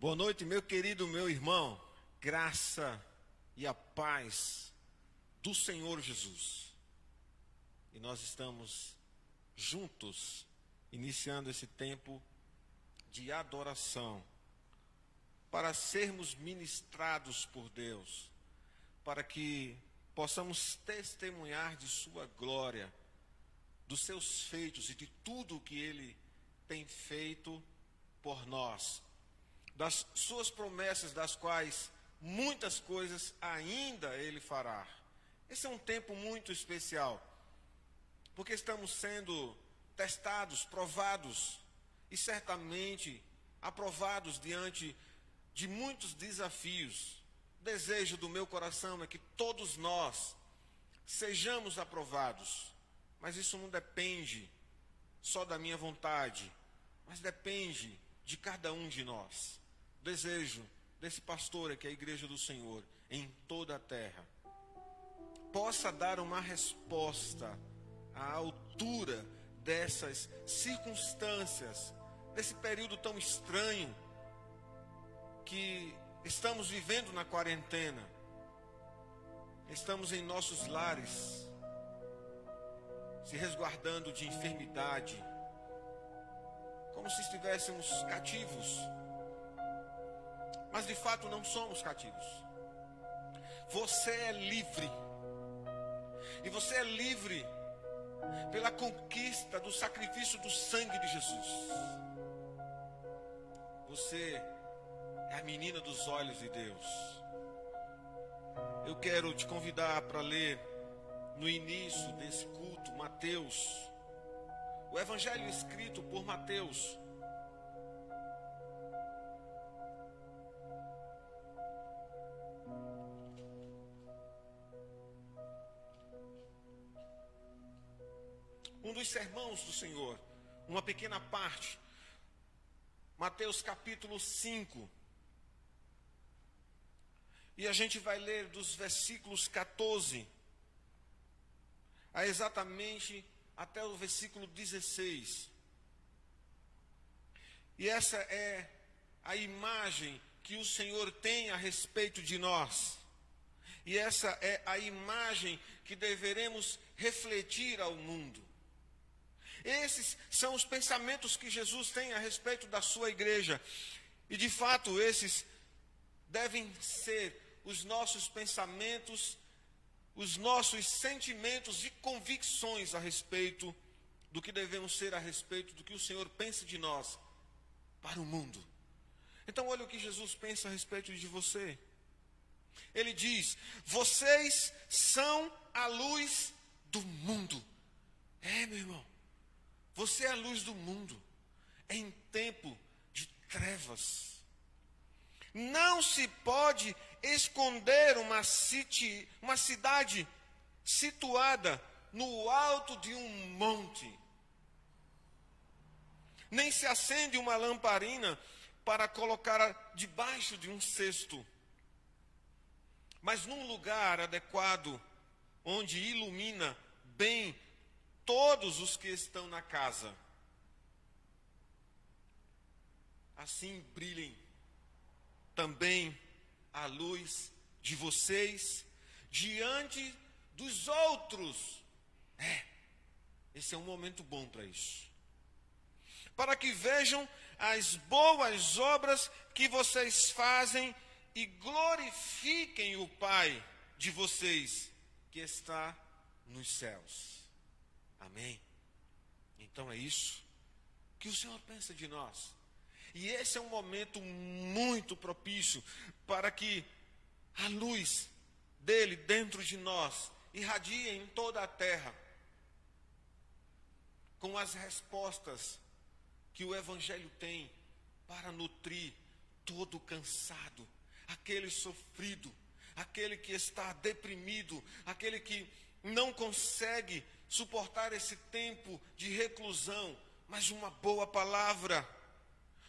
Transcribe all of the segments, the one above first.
Boa noite, meu querido, meu irmão. Graça e a paz do Senhor Jesus. E nós estamos juntos, iniciando esse tempo de adoração, para sermos ministrados por Deus, para que possamos testemunhar de sua glória, dos seus feitos e de tudo o que Ele tem feito por nós, das suas promessas, das quais muitas coisas ainda Ele fará. Esse é um tempo muito especial, porque estamos sendo testados, provados e certamente aprovados diante de muitos desafios. O desejo do meu coração é que todos nós sejamos aprovados, mas isso não depende só da minha vontade, mas depende de cada um de nós. O desejo desse pastor é que a igreja do Senhor, em toda a terra, possa dar uma resposta à altura dessas circunstâncias, desse período tão estranho que estamos vivendo na quarentena. Estamos em nossos lares, se resguardando de enfermidade, como se estivéssemos cativos. Mas de fato não somos cativos. Você é livre. E você é livre pela conquista do sacrifício do sangue de Jesus. Você é a menina dos olhos de Deus. Eu quero te convidar para ler no início desse culto Mateus, o evangelho escrito por Mateus. Um dos sermãos do Senhor, uma pequena parte, Mateus capítulo 5. E a gente vai ler dos versículos 14 a exatamente até o versículo 16. E essa é a imagem que o Senhor tem a respeito de nós. E essa é a imagem que deveremos refletir ao mundo. Esses são os pensamentos que Jesus tem a respeito da sua igreja. E de fato, esses devem ser os nossos pensamentos, os nossos sentimentos e convicções a respeito do que devemos ser, a respeito do que o Senhor pensa de nós para o mundo. Então, olha o que Jesus pensa a respeito de você. Ele diz: vocês são a luz do mundo. Meu irmão, você é a luz do mundo em tempo de trevas. Não se pode esconder uma cidade situada no alto de um monte. Nem se acende uma lamparina para colocar debaixo de um cesto, mas num lugar adequado, onde ilumina bem todos os que estão na casa. Assim brilhem também a luz de vocês diante dos outros. Esse é um momento bom para isso. Para que vejam as boas obras que vocês fazem e glorifiquem o Pai de vocês que está nos céus. Amém? Então é isso que o Senhor pensa de nós. E esse é um momento muito propício para que a luz dele dentro de nós irradie em toda a terra, com as respostas que o Evangelho tem para nutrir todo cansado, aquele sofrido, aquele que está deprimido, aquele que não consegue suportar esse tempo de reclusão, mas uma boa palavra,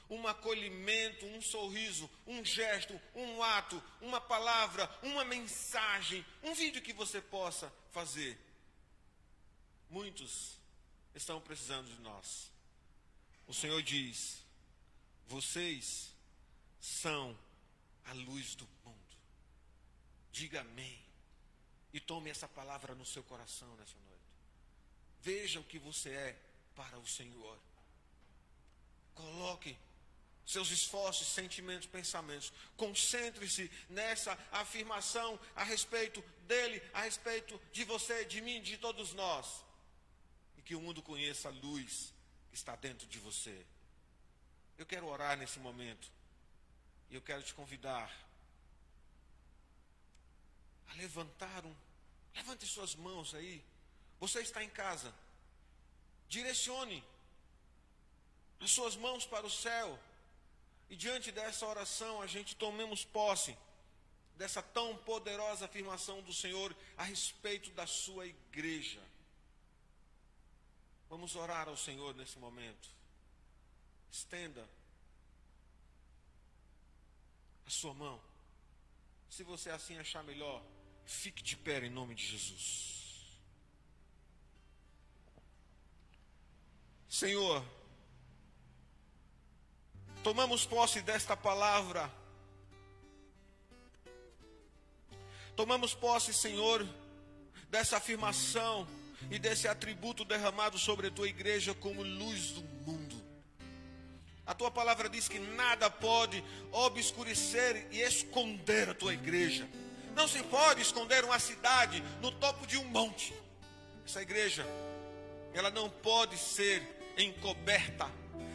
um acolhimento, um sorriso, um gesto, um ato, uma palavra, uma mensagem, um vídeo que você possa fazer. Muitos estão precisando de nós. O Senhor diz: vocês são a luz do mundo. Diga amém. E tome essa palavra no seu coração nessa noite. Veja o que você é para o Senhor. Coloque seus esforços, sentimentos, pensamentos. Concentre-se nessa afirmação a respeito dele, a respeito de você, de mim, de todos nós. E que o mundo conheça a luz que está dentro de você. Eu quero orar nesse momento. E eu quero te convidar a levante suas mãos aí. Você está em casa. Direcione as suas mãos para o céu. E diante dessa oração, a gente tomemos posse dessa tão poderosa afirmação do Senhor a respeito da sua igreja. Vamos orar ao Senhor nesse momento. Estenda a sua mão. Se você assim achar melhor, fique de pé em nome de Jesus. Senhor, tomamos posse desta palavra. Tomamos posse, Senhor, dessa afirmação e desse atributo derramado sobre a tua igreja como luz do mundo. A tua palavra diz que nada pode obscurecer e esconder a tua igreja. Não se pode esconder uma cidade no topo de um monte. Essa igreja, ela não pode ser encoberta.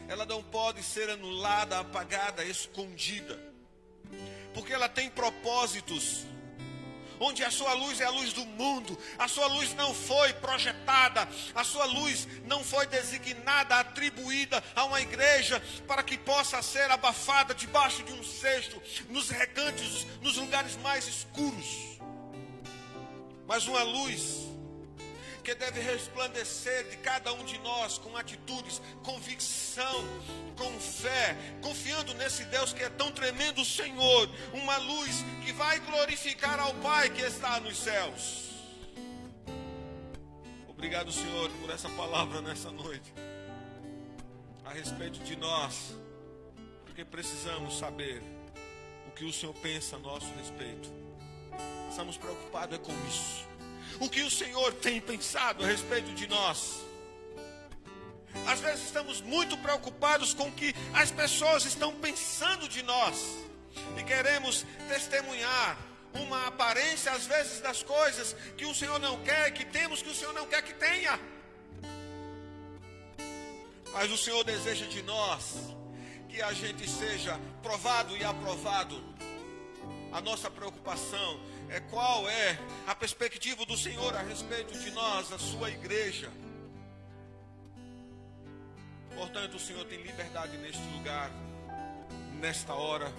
Ela não pode ser anulada, apagada, escondida. Porque ela tem propósitos. Onde a sua luz é a luz do mundo. A sua luz não foi projetada. A sua luz não foi designada, atribuída a uma igreja para que possa ser abafada debaixo de um cesto, nos recantos, nos lugares mais escuros. Mas uma luz que deve resplandecer de cada um de nós com atitudes, convicção, com fé, confiando nesse Deus que é tão tremendo, o Senhor. Uma luz que vai glorificar ao Pai que está nos céus. Obrigado, Senhor, por essa palavra nessa noite, a respeito de nós, porque precisamos saber o que o Senhor pensa a nosso respeito. Estamos preocupados com isso. O que o Senhor tem pensado a respeito de nós. Às vezes estamos muito preocupados com o que as pessoas estão pensando de nós. E queremos testemunhar uma aparência, às vezes, das coisas que o Senhor não quer, que temos, que o Senhor não quer que tenha. Mas o Senhor deseja de nós que a gente seja provado e aprovado. A nossa preocupação é qual é a perspectiva do Senhor a respeito de nós, a sua igreja. Portanto, o Senhor tem liberdade neste lugar, nesta hora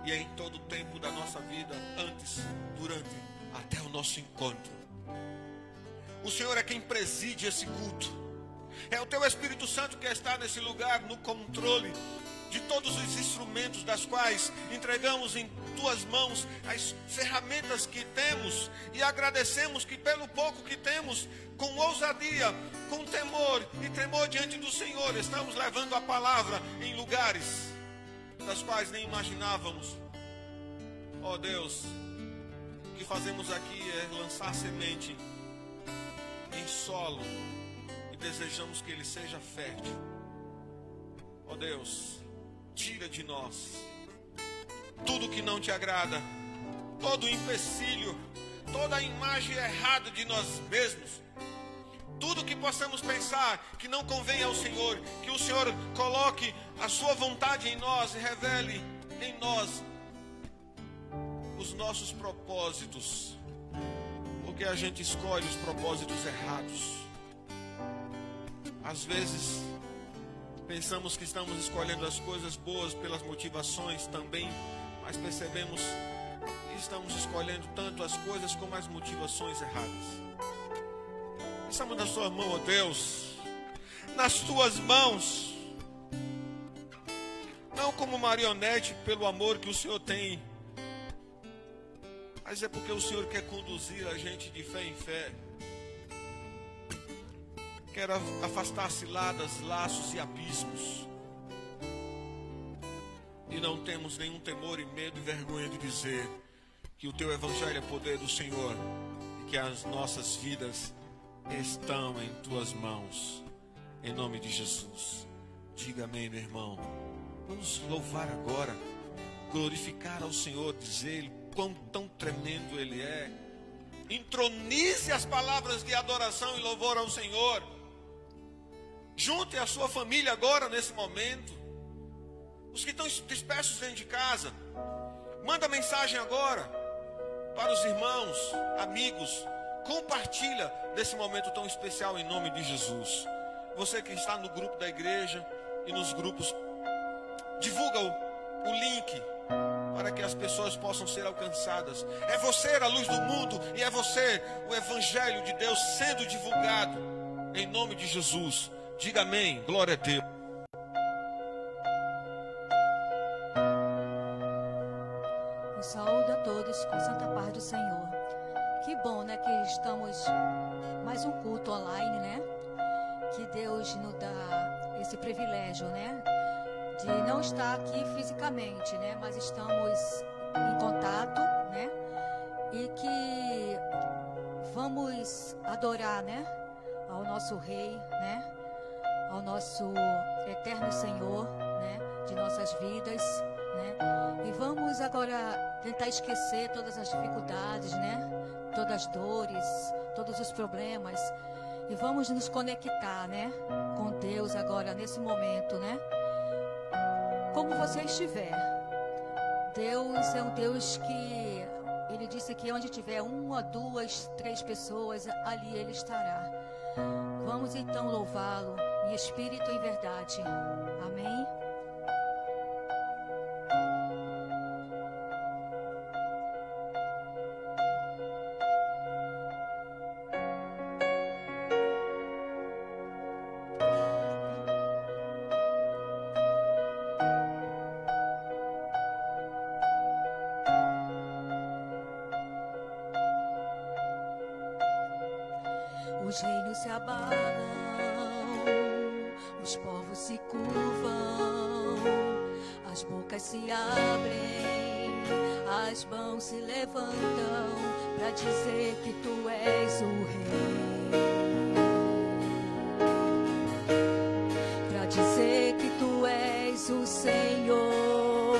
e em todo o tempo da nossa vida, antes, durante, até o nosso encontro. O Senhor é quem preside esse culto. É o teu Espírito Santo que está nesse lugar, no controle de todos os instrumentos das quais entregamos em tuas mãos as ferramentas que temos e agradecemos que pelo pouco que temos, com ousadia, com temor e tremor diante do Senhor, estamos levando a palavra em lugares das quais nem imaginávamos. Ó Deus, o que fazemos aqui é lançar semente em solo e desejamos que ele seja fértil. Ó Deus, tira de nós tudo que não te agrada, todo empecilho, toda a imagem errada de nós mesmos, tudo que possamos pensar que não convém ao Senhor, que o Senhor coloque a sua vontade em nós e revele em nós os nossos propósitos, porque a gente escolhe os propósitos errados. Às vezes pensamos que estamos escolhendo as coisas boas pelas motivações também, mas percebemos que estamos escolhendo tanto as coisas como as motivações erradas. Estamos na sua mão, ó Deus, nas tuas mãos, não como marionete pelo amor que o Senhor tem, mas é porque o Senhor quer conduzir a gente de fé em fé. Quer afastar ciladas, laços e abismos. e não temos nenhum temor e medo e vergonha de dizer que o teu evangelho é poder do Senhor e que as nossas vidas estão em tuas mãos, em nome de Jesus. Diga amém, meu irmão. Vamos louvar agora, glorificar ao Senhor, dizer quão tão tremendo Ele é. Entronize as palavras de adoração e louvor ao Senhor. Junte a sua família agora, nesse momento. Os que estão dispersos dentro de casa, manda mensagem agora para os irmãos, amigos. Compartilha desse momento tão especial em nome de Jesus. Você que está no grupo da igreja e nos grupos, divulga o link para que as pessoas possam ser alcançadas. É você a luz do mundo e é você o evangelho de Deus sendo divulgado em nome de Jesus. Diga amém, glória a Deus. Eu saúdo a todos com a santa paz do Senhor. Que bom, né, que estamos mais um culto online, né? Que Deus nos dá esse privilégio, né? De não estar aqui fisicamente, né? Mas estamos em contato, né? E que vamos adorar, né? Ao nosso Rei, né? Ao nosso eterno Senhor, né? De nossas vidas, né? E vamos agora tentar esquecer todas as dificuldades, né? Todas as dores, todos os problemas. E vamos nos conectar, né? Com Deus agora, nesse momento, né? Como você estiver. Deus é um Deus que Ele disse que onde tiver 1, 2, 3 pessoas, ali Ele estará. Vamos então louvá-lo em espírito e em verdade. Amém? Os reinos se abalam, os povos se curvam, as bocas se abrem, as mãos se levantam para dizer que tu és o Rei, para dizer que tu és o Senhor.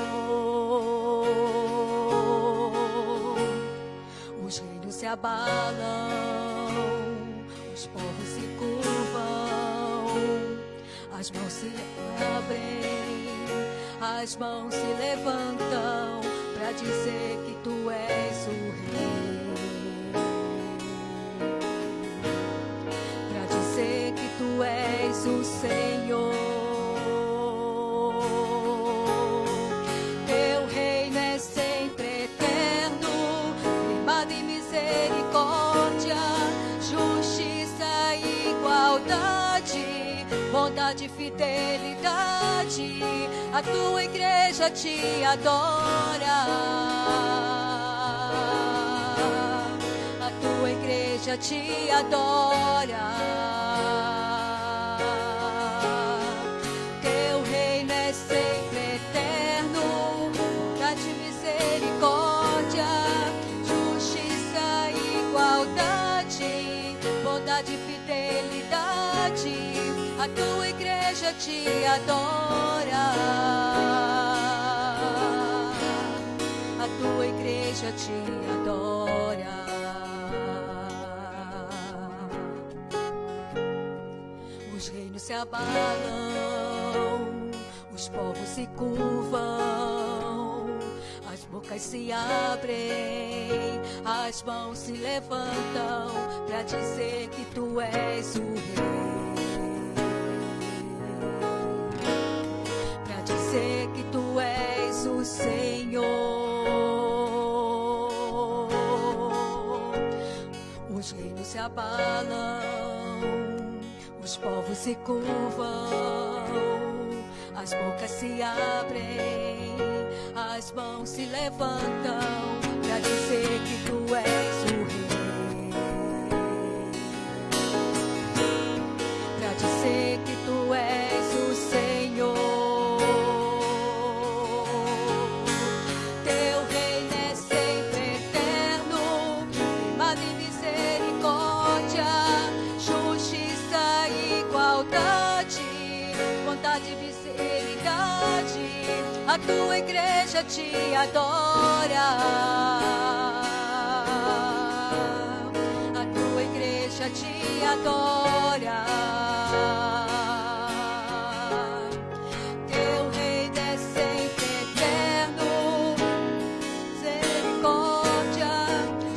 Os reinos se abalam, os povos se curvam, as mãos se abrem, as mãos se levantam para dizer que tu és o Rei, para dizer que tu és o Senhor. Teu reino é sempre eterno, firmado em misericórdia, justiça e igualdade, bondade e fidelidade. A tua igreja te adora, a tua igreja te adora. Teu reino é sempre eterno, bondade e misericórdia, justiça e igualdade, bondade e fidelidade. A tua igreja te adora, a tua igreja te adora. Os reinos se abalam, os povos se curvam, as bocas se abrem, as mãos se levantam para dizer que tu és o Rei, para dizer que tu és o Senhor. Os reinos se abalam, os povos se curvam, as bocas se abrem, as mãos se levantam para dizer que tu és o Rei, para dizer que tu és o Senhor. bondade e misericórdia. A tua igreja te adora. A tua igreja te adora. Teu reino é sempre eterno. Misericórdia,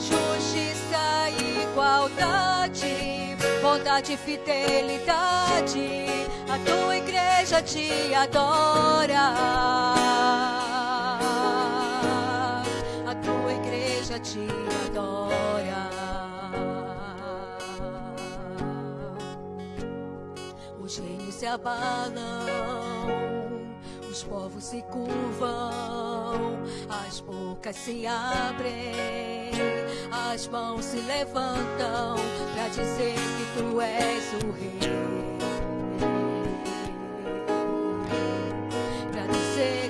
justiça e igualdade, bondade e fidelidade. A tua igreja te adora. A tua igreja te adora. Os reinos se abalam, os povos se curvam, as bocas se abrem, as mãos se levantam para dizer que tu és o rei.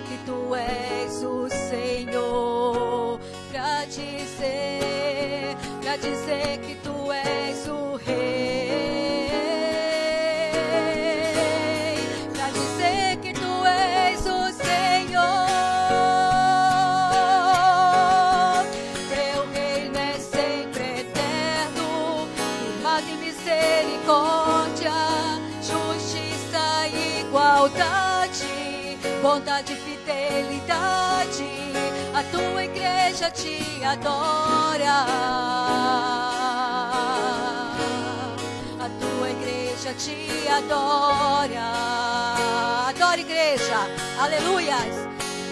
Que tu és o Senhor, pra dizer que tu és o rei, pra dizer que tu és o Senhor. Teu reino é sempre eterno, firmado em misericórdia, justiça e igualdade, bondade e fidelidade. A tua igreja te adora. A tua igreja te adora. Adora, igreja, aleluias.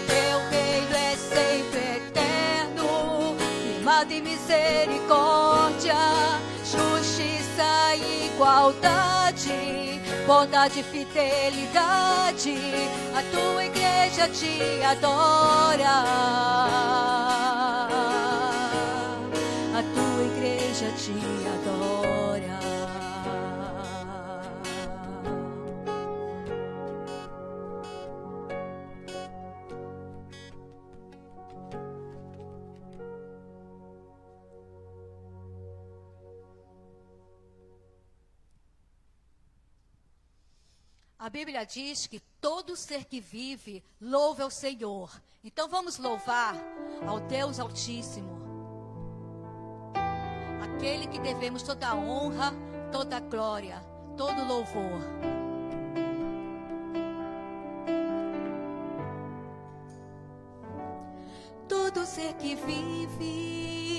Teu reino é sempre eterno, firmado em misericórdia, justiça e igualdade, bondade e fidelidade. A tua igreja te adora. A tua igreja te adora. A Bíblia diz que todo ser que vive louve ao Senhor. Então vamos louvar ao Deus Altíssimo, aquele que devemos toda a honra, toda a glória, todo o louvor. Todo ser que vive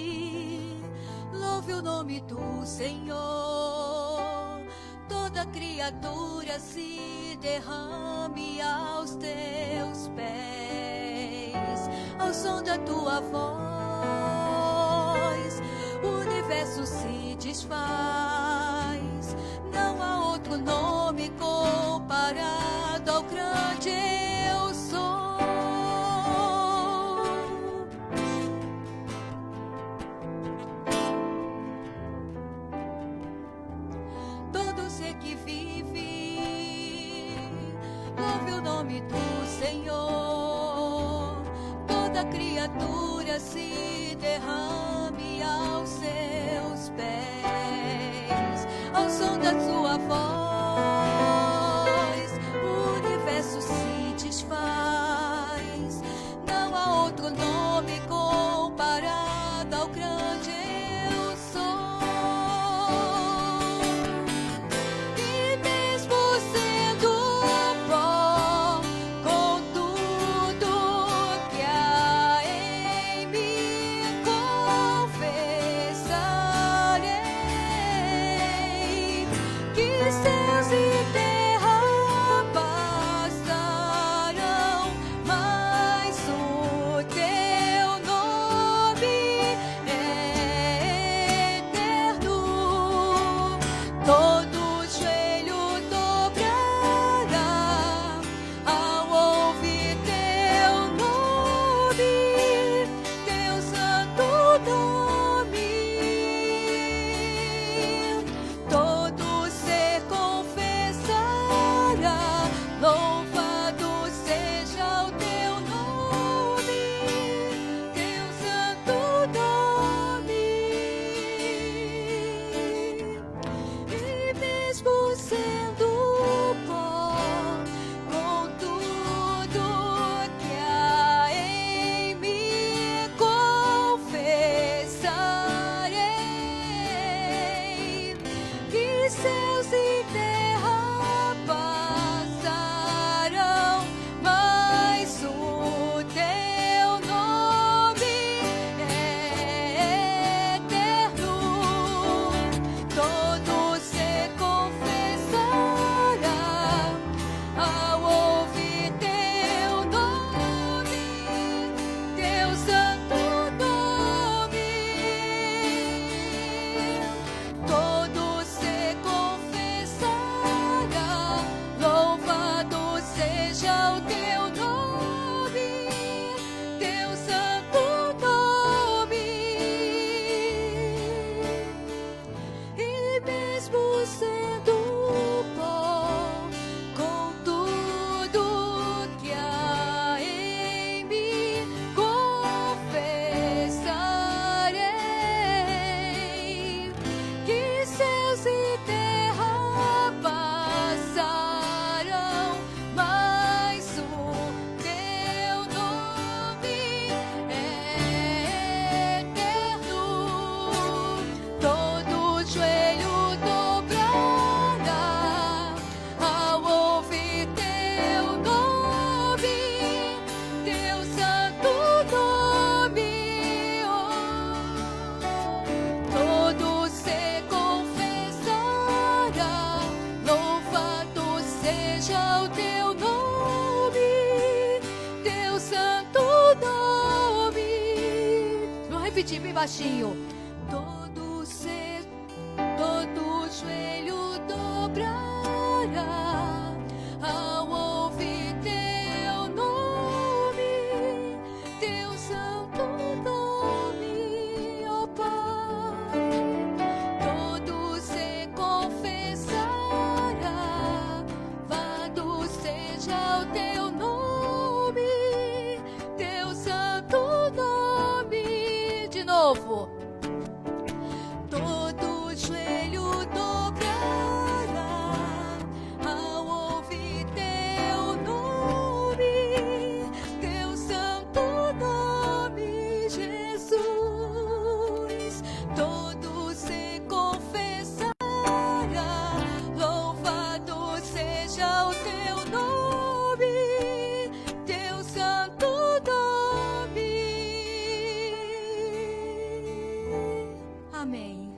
louve o nome do Senhor. Toda criatura se derrame aos teus pés, ao som da tua voz, o universo se desfaz. Não há outro nome comparado ao grande eu sou. Que vive, louve o nome do Senhor. Toda criatura se derrame aos seus pés, ao som da sua voz, o universo se desfaz. Não há outro nome comparado ao grande eu sou. You say seja o teu nome, teu santo nome. Vou repetir bem baixinho. Todo joelho dobrará ao ouvir teu nome, teu santo nome, ó Pai. Todo se confessará, louvado seja o teu nome, teu santo nome. De novo. Todo joelho dobrará ao ouvir teu nome, teu santo nome, Jesus. Todo se confessará, louvado seja o teu nome, teu santo nome. Amém.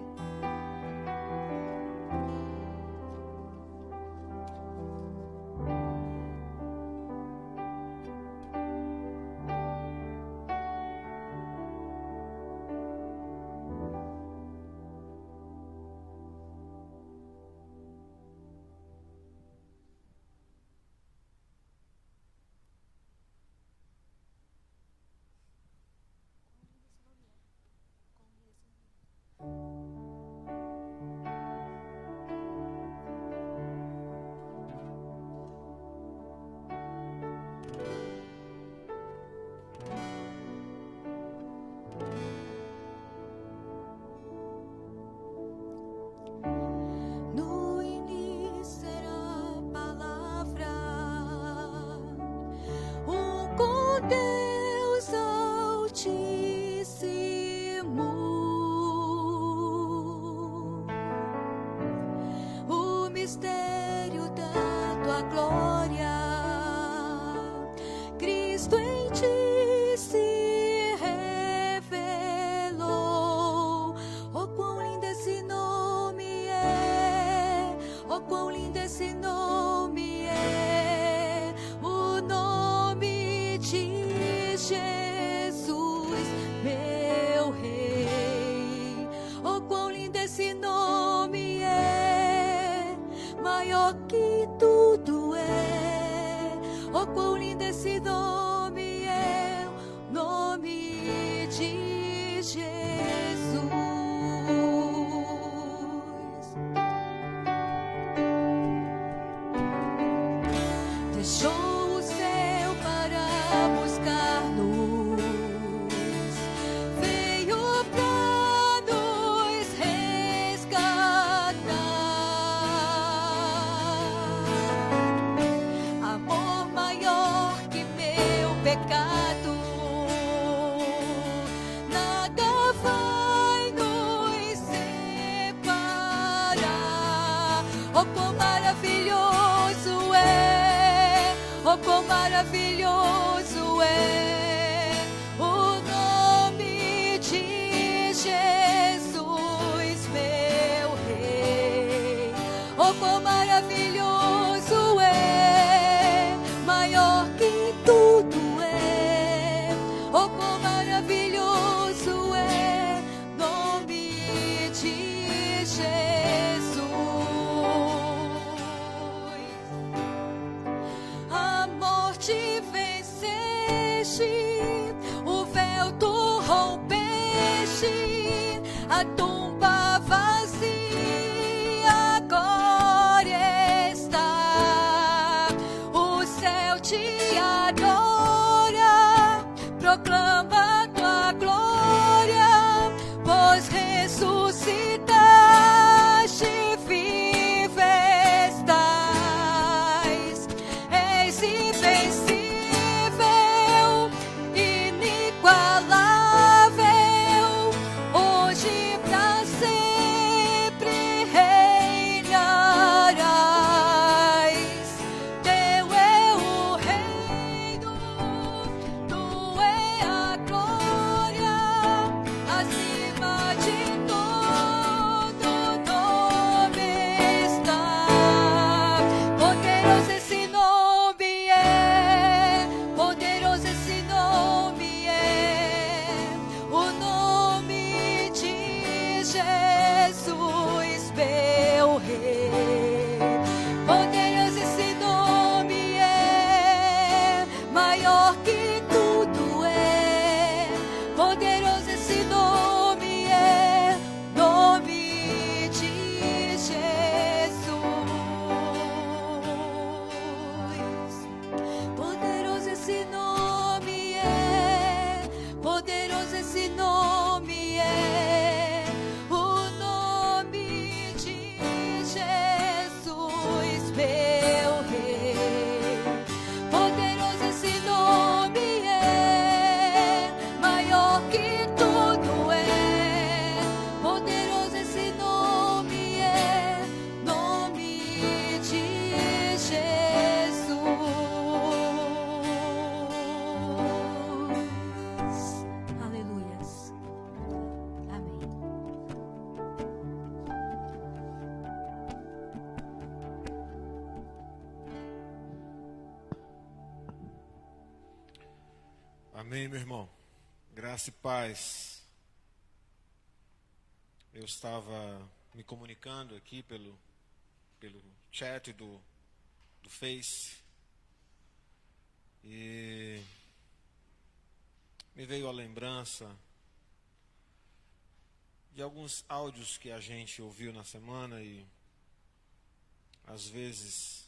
No início era a palavra, com Deus Altíssimo. O mistério da tua glória, Cristo em ti se revelou. Oh, quão lindo esse nome é! Oh, quão lindo esse nome é! O nome de Jesus, meu Rei. Oh, quão lindo esse nome é! Maior que tudo é. Oh, quão lindo esse nome é! O nome de Jesus. Deixou o céu para buscar luz, veio para nos resgatar. Amor maior que meu pecado, nada vai nos separar. Oh, quão maravilhoso é! Oh, quão maravilhoso é o nome de Jesus, meu Rei. Oh, quão maravilhoso é, maior que tudo é. Oh, quão maravilhoso é o nome de Jesus. A morte venceste, o véu tu rompeste, a tumba vazia agora está. O céu te adora, proclama tua glória, pois ressuscitaste, viva estás. És invencível, inigualável, hoje pra sempre reinarás. Teu é o reino, tu é a glória. Amém, meu irmão. Graça e paz. Eu estava me comunicando aqui pelo chat do Face e me veio a lembrança de alguns áudios que a gente ouviu na semana e às vezes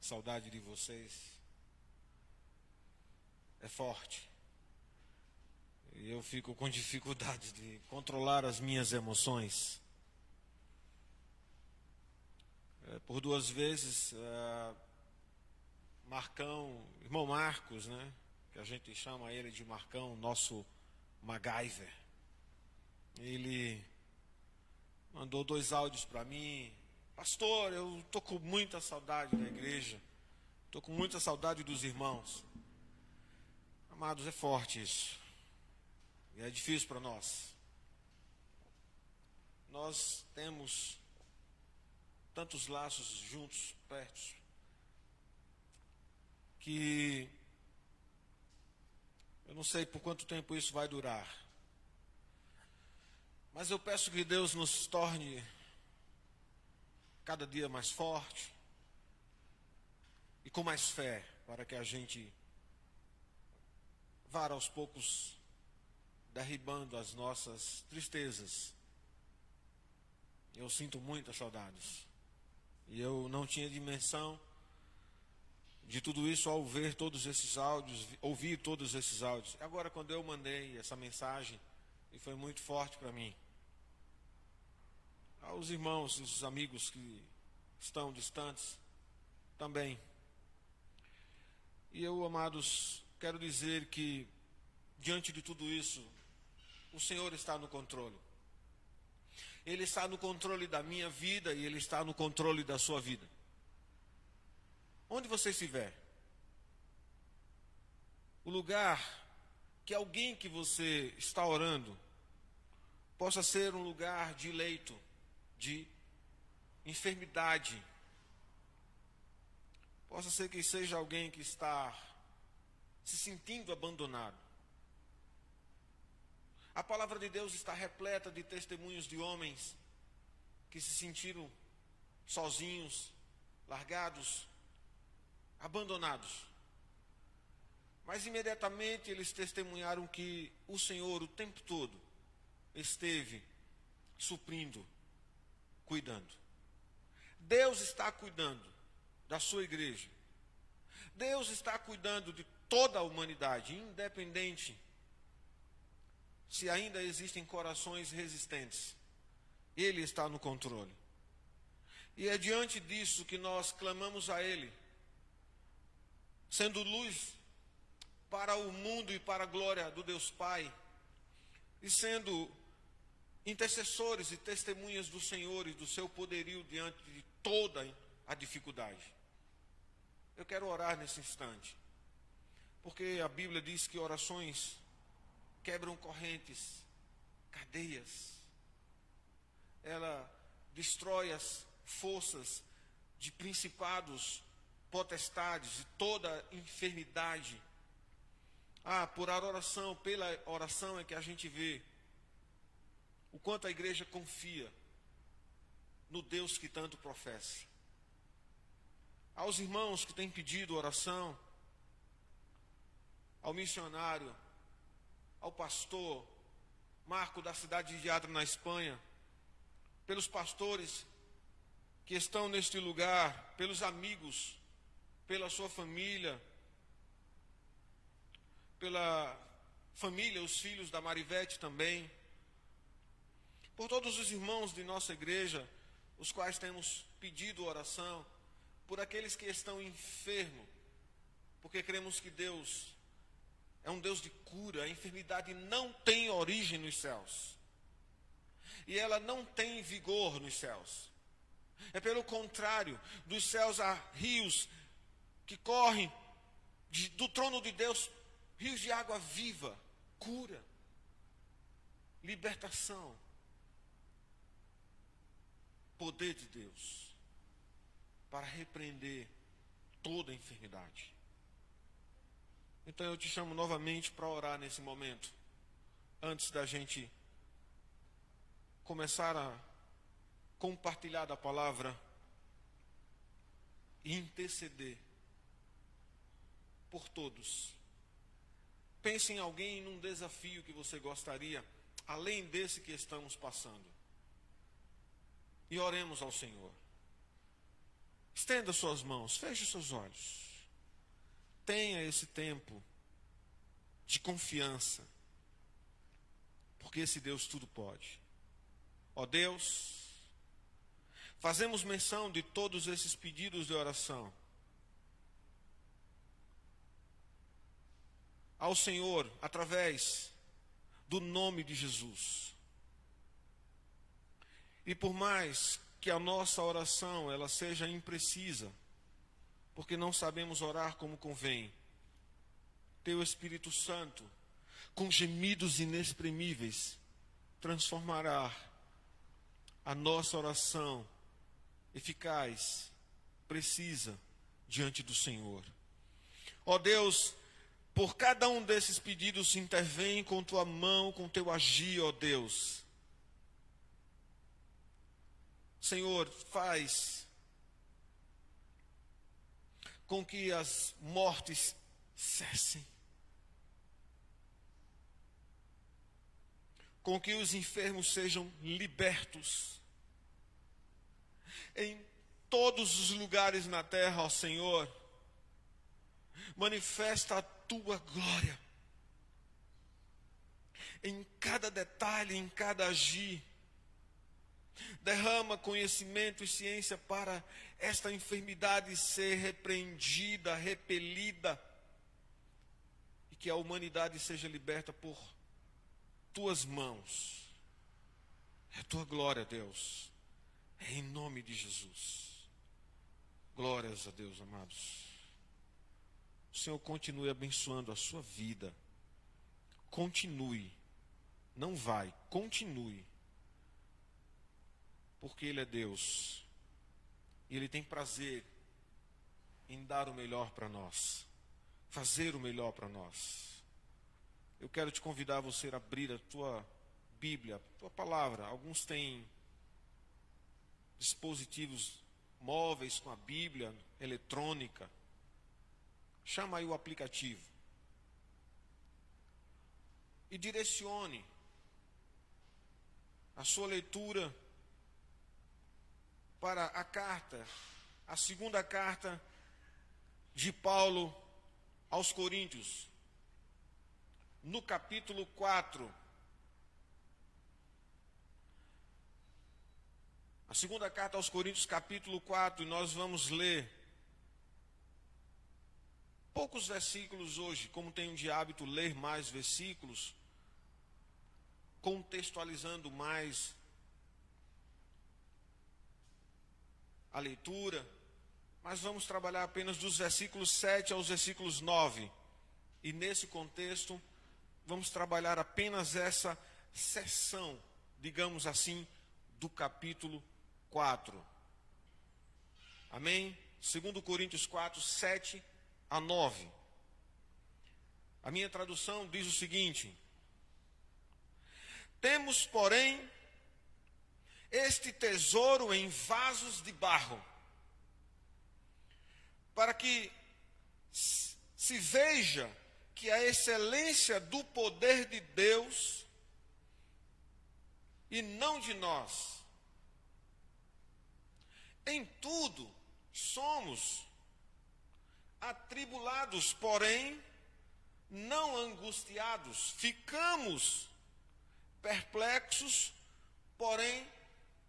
saudade de vocês é forte. E eu fico com dificuldade de controlar as minhas emoções. Por duas vezes, Marcão, irmão Marcos, né? Que a gente chama ele de Marcão, nosso MacGyver. Ele mandou 2 áudios para mim. Pastor, eu estou com muita saudade da igreja. Estou com muita saudade dos irmãos. Amados, é forte isso. E é difícil para nós. Nós temos tantos laços juntos, perto, que eu não sei por quanto tempo isso vai durar. Mas eu peço que Deus nos torne cada dia mais forte e com mais fé, para que a gente vá aos poucos derribando as nossas tristezas. Eu sinto muitas saudades. E eu não tinha dimensão de tudo isso ao ver todos esses áudios, ouvir todos esses áudios. Agora, quando eu mandei essa mensagem, e foi muito forte para mim. Aos irmãos, os amigos que estão distantes, também. E eu, amados, quero dizer que, diante de tudo isso, o Senhor está no controle. Ele está no controle da minha vida e Ele está no controle da sua vida. Onde você estiver, o lugar que alguém que você está orando possa ser um lugar de leito, de enfermidade. Possa ser que seja alguém que está se sentindo abandonado. A palavra de Deus está repleta de testemunhos de homens que se sentiram sozinhos, largados, abandonados. Mas imediatamente eles testemunharam que o Senhor o tempo todo esteve suprindo, cuidando. Deus está cuidando da sua igreja. Deus está cuidando de toda a humanidade, independente se ainda existem corações resistentes. Ele está no controle. E é diante disso que nós clamamos a Ele, sendo luz para o mundo e para a glória do Deus Pai, e sendo intercessores e testemunhas do Senhor e do seu poderio diante de toda a dificuldade. Eu quero orar nesse instante, porque a Bíblia diz que orações quebram correntes, cadeias. Ela destrói as forças de principados, potestades e toda enfermidade. Por a oração, pela oração é que a gente vê o quanto a igreja confia no Deus que tanto professa. Aos irmãos que têm pedido oração, ao missionário, ao pastor Marco da cidade de Adra, na Espanha, pelos pastores que estão neste lugar, pelos amigos, pela sua família, pela família, os filhos da Marivete também, por todos os irmãos de nossa igreja, os quais temos pedido oração, por aqueles que estão enfermos, porque cremos que Deus é um Deus de cura. A enfermidade não tem origem nos céus. E ela não tem vigor nos céus. É pelo contrário, dos céus há rios que correm do trono de Deus, rios de água viva, cura, libertação, poder de Deus, para repreender toda enfermidade. Então eu te chamo novamente para orar nesse momento, antes da gente começar a compartilhar da palavra e interceder por todos. Pense em alguém, num desafio que você gostaria, além desse que estamos passando. E oremos ao Senhor. Estenda suas mãos, feche seus olhos. Tenha esse tempo de confiança, porque esse Deus tudo pode. Ó Deus, fazemos menção de todos esses pedidos de oração ao Senhor, através do nome de Jesus. E por mais que a nossa oração ela seja imprecisa, porque não sabemos orar como convém, Teu Espírito Santo, com gemidos inexprimíveis, transformará a nossa oração eficaz, precisa, diante do Senhor. Ó Deus, por cada um desses pedidos, intervém com Tua mão, com Teu agir, ó Deus. Senhor, faz com que as mortes cessem, com que os enfermos sejam libertos. Em todos os lugares na terra, ó Senhor, manifesta a Tua glória. Em cada detalhe, em cada agir, derrama conhecimento e ciência para esta enfermidade ser repreendida, repelida, e que a humanidade seja liberta por Tuas mãos. É a Tua glória, Deus. É em nome de Jesus. Glórias a Deus, amados. O Senhor continue abençoando a sua vida. Continue. Não vai, continue. Porque Ele é Deus. E Ele tem prazer em dar o melhor para nós. Fazer o melhor para nós. Eu quero te convidar a você a abrir a tua Bíblia, a tua palavra. Alguns têm dispositivos móveis com a Bíblia eletrônica. Chama aí o aplicativo. E direcione a sua leitura para a carta, a segunda carta de Paulo aos Coríntios, no capítulo 4. A segunda carta aos Coríntios, capítulo 4, e nós vamos ler poucos versículos hoje, como tenho de hábito ler mais versículos, contextualizando mais a leitura, mas vamos trabalhar apenas dos versículos 7 aos versículos 9. E nesse contexto, vamos trabalhar apenas essa seção, digamos assim, do capítulo 4. Amém? 2 Coríntios 4, 7 a 9. A minha tradução diz o seguinte: temos, porém, este tesouro em vasos de barro, para que se veja que a excelência do poder de Deus e não de nós. Em tudo somos atribulados, porém não angustiados. Ficamos perplexos, porém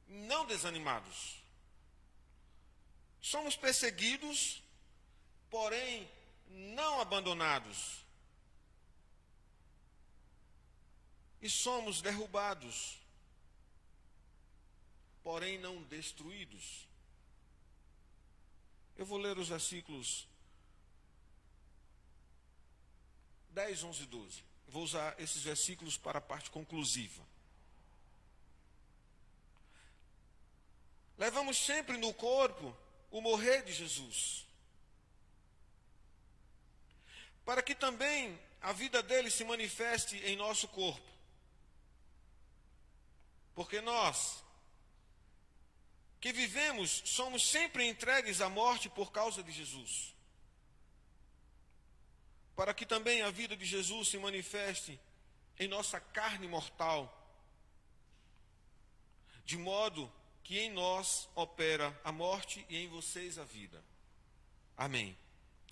não desanimados. Somos perseguidos, porém não abandonados. E somos derrubados, porém não destruídos. Eu vou ler os versículos 10, 11 e 12. Vou usar esses versículos para a parte conclusiva. Levamos sempre no corpo o morrer de Jesus, para que também a vida dele se manifeste em nosso corpo. Porque nós, que vivemos, somos sempre entregues à morte por causa de Jesus. Para que também a vida de Jesus se manifeste em nossa carne mortal, de modo que em nós opera a morte e em vocês a vida. Amém.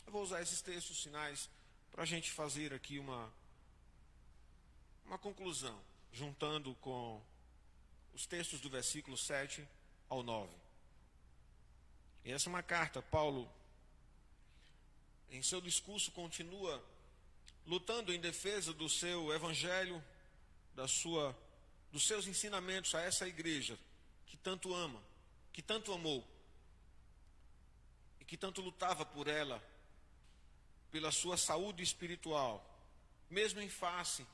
Eu vou usar esses textos finais para a gente fazer aqui uma conclusão, juntando com os textos do versículo 7 ao 9. E essa é uma carta. Paulo, em seu discurso, continua lutando em defesa do seu evangelho, dos seus ensinamentos a essa igreja que tanto ama, que tanto amou e que tanto lutava por ela, pela sua saúde espiritual, mesmo em face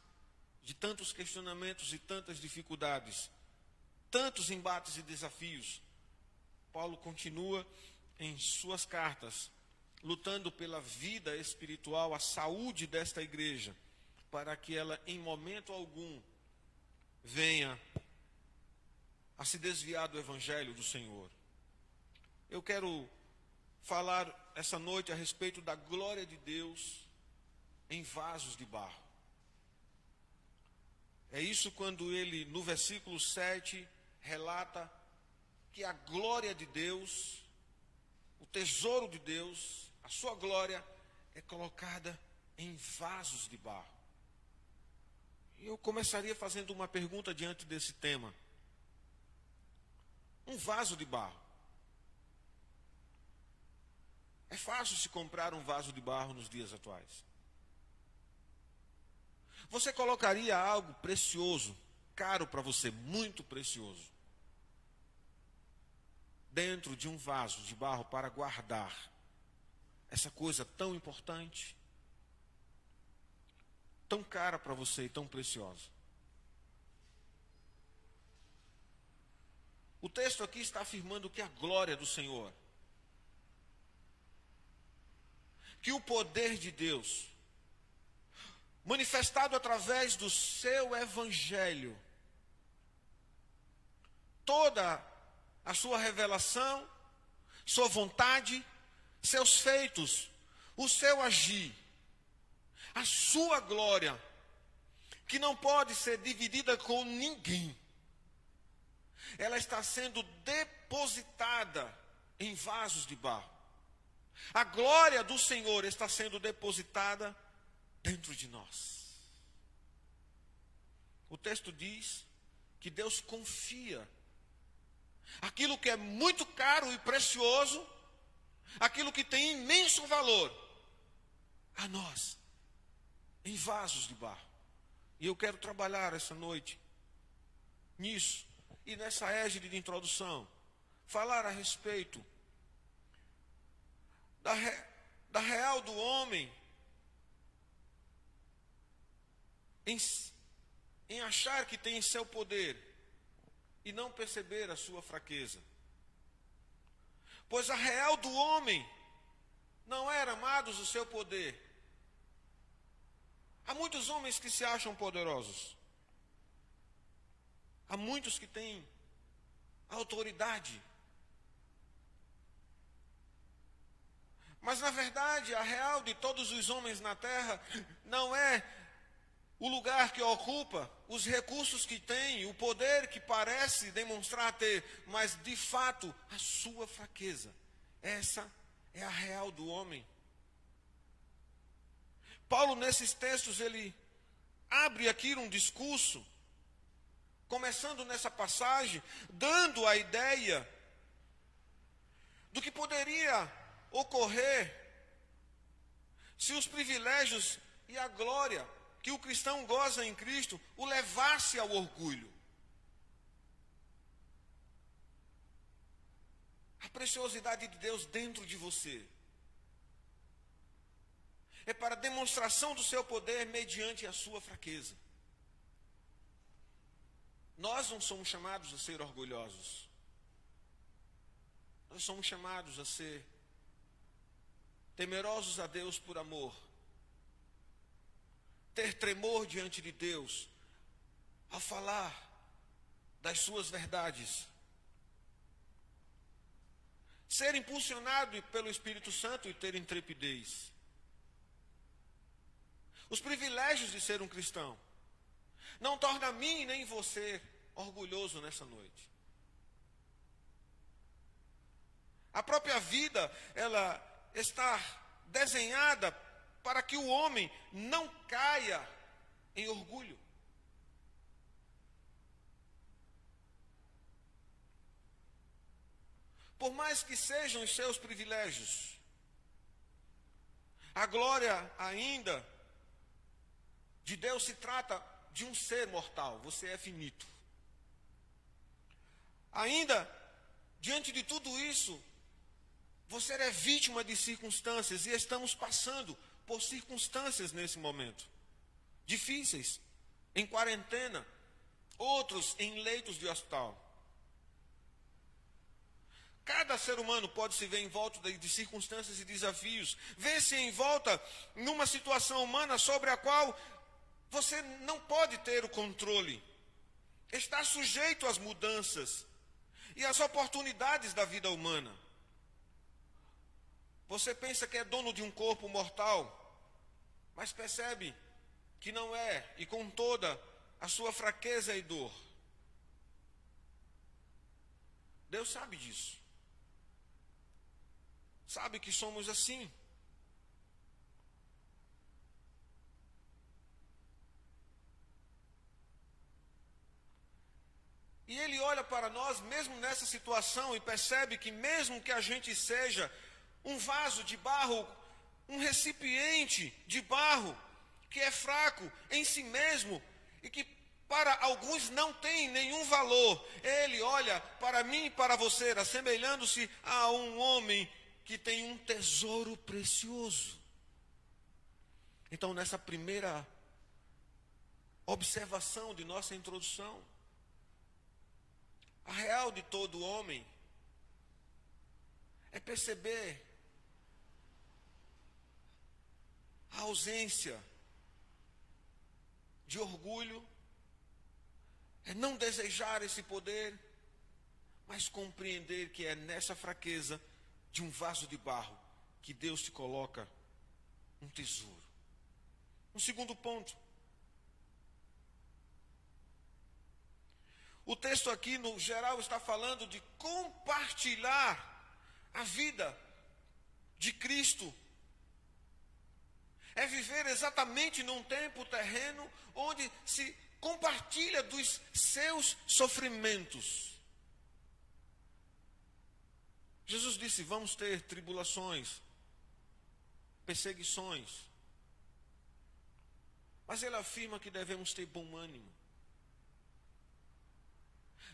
de tantos questionamentos e tantas dificuldades, tantos embates e desafios. Paulo continua em suas cartas lutando pela vida espiritual, a saúde desta igreja, para que ela em momento algum venha a se desviar do evangelho do Senhor. Eu quero falar essa noite a respeito da glória de Deus em vasos de barro. É isso quando ele, no versículo 7, relata que a glória de Deus, o tesouro de Deus, a sua glória é colocada em vasos de barro. E eu começaria fazendo uma pergunta diante desse tema. Um vaso de barro. É fácil se comprar um vaso de barro nos dias atuais. Você colocaria algo precioso, caro para você, muito precioso, dentro de um vaso de barro para guardar essa coisa tão importante, tão cara para você e tão preciosa? O texto aqui está afirmando que a glória do Senhor, que o poder de Deus, manifestado através do seu evangelho, toda a sua revelação, sua vontade, seus feitos, o seu agir, a sua glória, que não pode ser dividida com ninguém, ela está sendo depositada em vasos de barro. A glória do Senhor está sendo depositada dentro de nós. O texto diz que Deus confia aquilo que é muito caro e precioso, aquilo que tem imenso valor, a nós, em vasos de barro. E eu quero trabalhar essa noite nisso, e nessa égide de introdução, falar a respeito da real do homem em achar que tem seu poder e não perceber a sua fraqueza. Pois a real do homem não era, amados, o seu poder. Há muitos homens que se acham poderosos. Há muitos que têm autoridade. Mas, na verdade, a real de todos os homens na terra não é o lugar que ocupa, os recursos que tem, o poder que parece demonstrar ter, mas, de fato, a sua fraqueza. Essa é a real do homem. Paulo, nesses textos, ele abre aqui um discurso, começando nessa passagem, dando a ideia do que poderia ocorrer se os privilégios e a glória que o cristão goza em Cristo o levasse ao orgulho. A preciosidade de Deus dentro de você é para demonstração do seu poder mediante a sua fraqueza. Nós não somos chamados a ser orgulhosos. Nós somos chamados a ser temerosos a Deus por amor ter tremor diante de Deus ao falar das suas verdades. Ser impulsionado pelo Espírito Santo e ter intrepidez. Os privilégios de ser um cristão não torna a mim nem você orgulhoso nessa noite. A própria vida, ela está desenhada para que o homem não caia em orgulho. Por mais que sejam os seus privilégios, a glória ainda de Deus se trata de um ser mortal, você é finito. Ainda, diante de tudo isso, você é vítima de circunstâncias e estamos passando por circunstâncias nesse momento. Difíceis, em quarentena, outros em leitos de hospital. Cada ser humano pode se ver em volta de circunstâncias e desafios. Vê-se em volta numa situação humana sobre a qual você não pode ter o controle. Está sujeito às mudanças e às oportunidades da vida humana. Você pensa que é dono de um corpo mortal, mas percebe que não é, e com toda a sua fraqueza e dor. Deus sabe disso. Sabe que somos assim. E Ele olha para nós, mesmo nessa situação, e percebe que mesmo que a gente seja um vaso de barro, um recipiente de barro, que é fraco em si mesmo, e que para alguns não tem nenhum valor, Ele olha para mim e para você, assemelhando-se a um homem que tem um tesouro precioso. Então, nessa primeira observação de nossa introdução, a real de todo homem é perceber a ausência de orgulho, é não desejar esse poder, mas compreender que é nessa fraqueza de um vaso de barro que Deus te coloca um tesouro. Um segundo ponto. O texto aqui, no geral, está falando de compartilhar a vida de Cristo. É viver exatamente num tempo terreno onde se compartilha dos seus sofrimentos. Jesus disse, vamos ter tribulações, perseguições. Mas Ele afirma que devemos ter bom ânimo.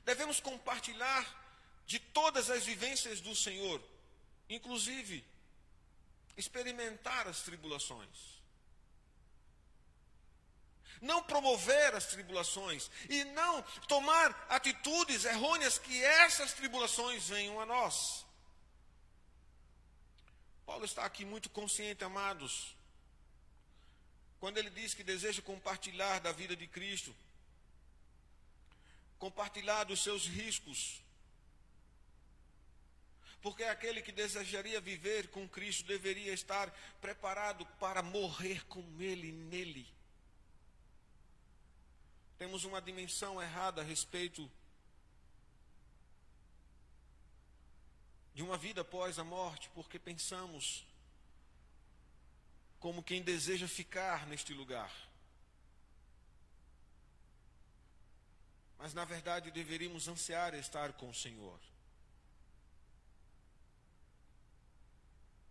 Devemos compartilhar de todas as vivências do Senhor, inclusive experimentar as tribulações. Não promover as tribulações e não tomar atitudes errôneas que essas tribulações venham a nós. Paulo está aqui muito consciente, amados, quando ele diz que deseja compartilhar da vida de Cristo, compartilhar dos seus riscos, porque aquele que desejaria viver com Cristo deveria estar preparado para morrer com Ele nele. Temos uma dimensão errada a respeito de uma vida após a morte, porque pensamos como quem deseja ficar neste lugar. Mas na verdade deveríamos ansiar estar com o Senhor.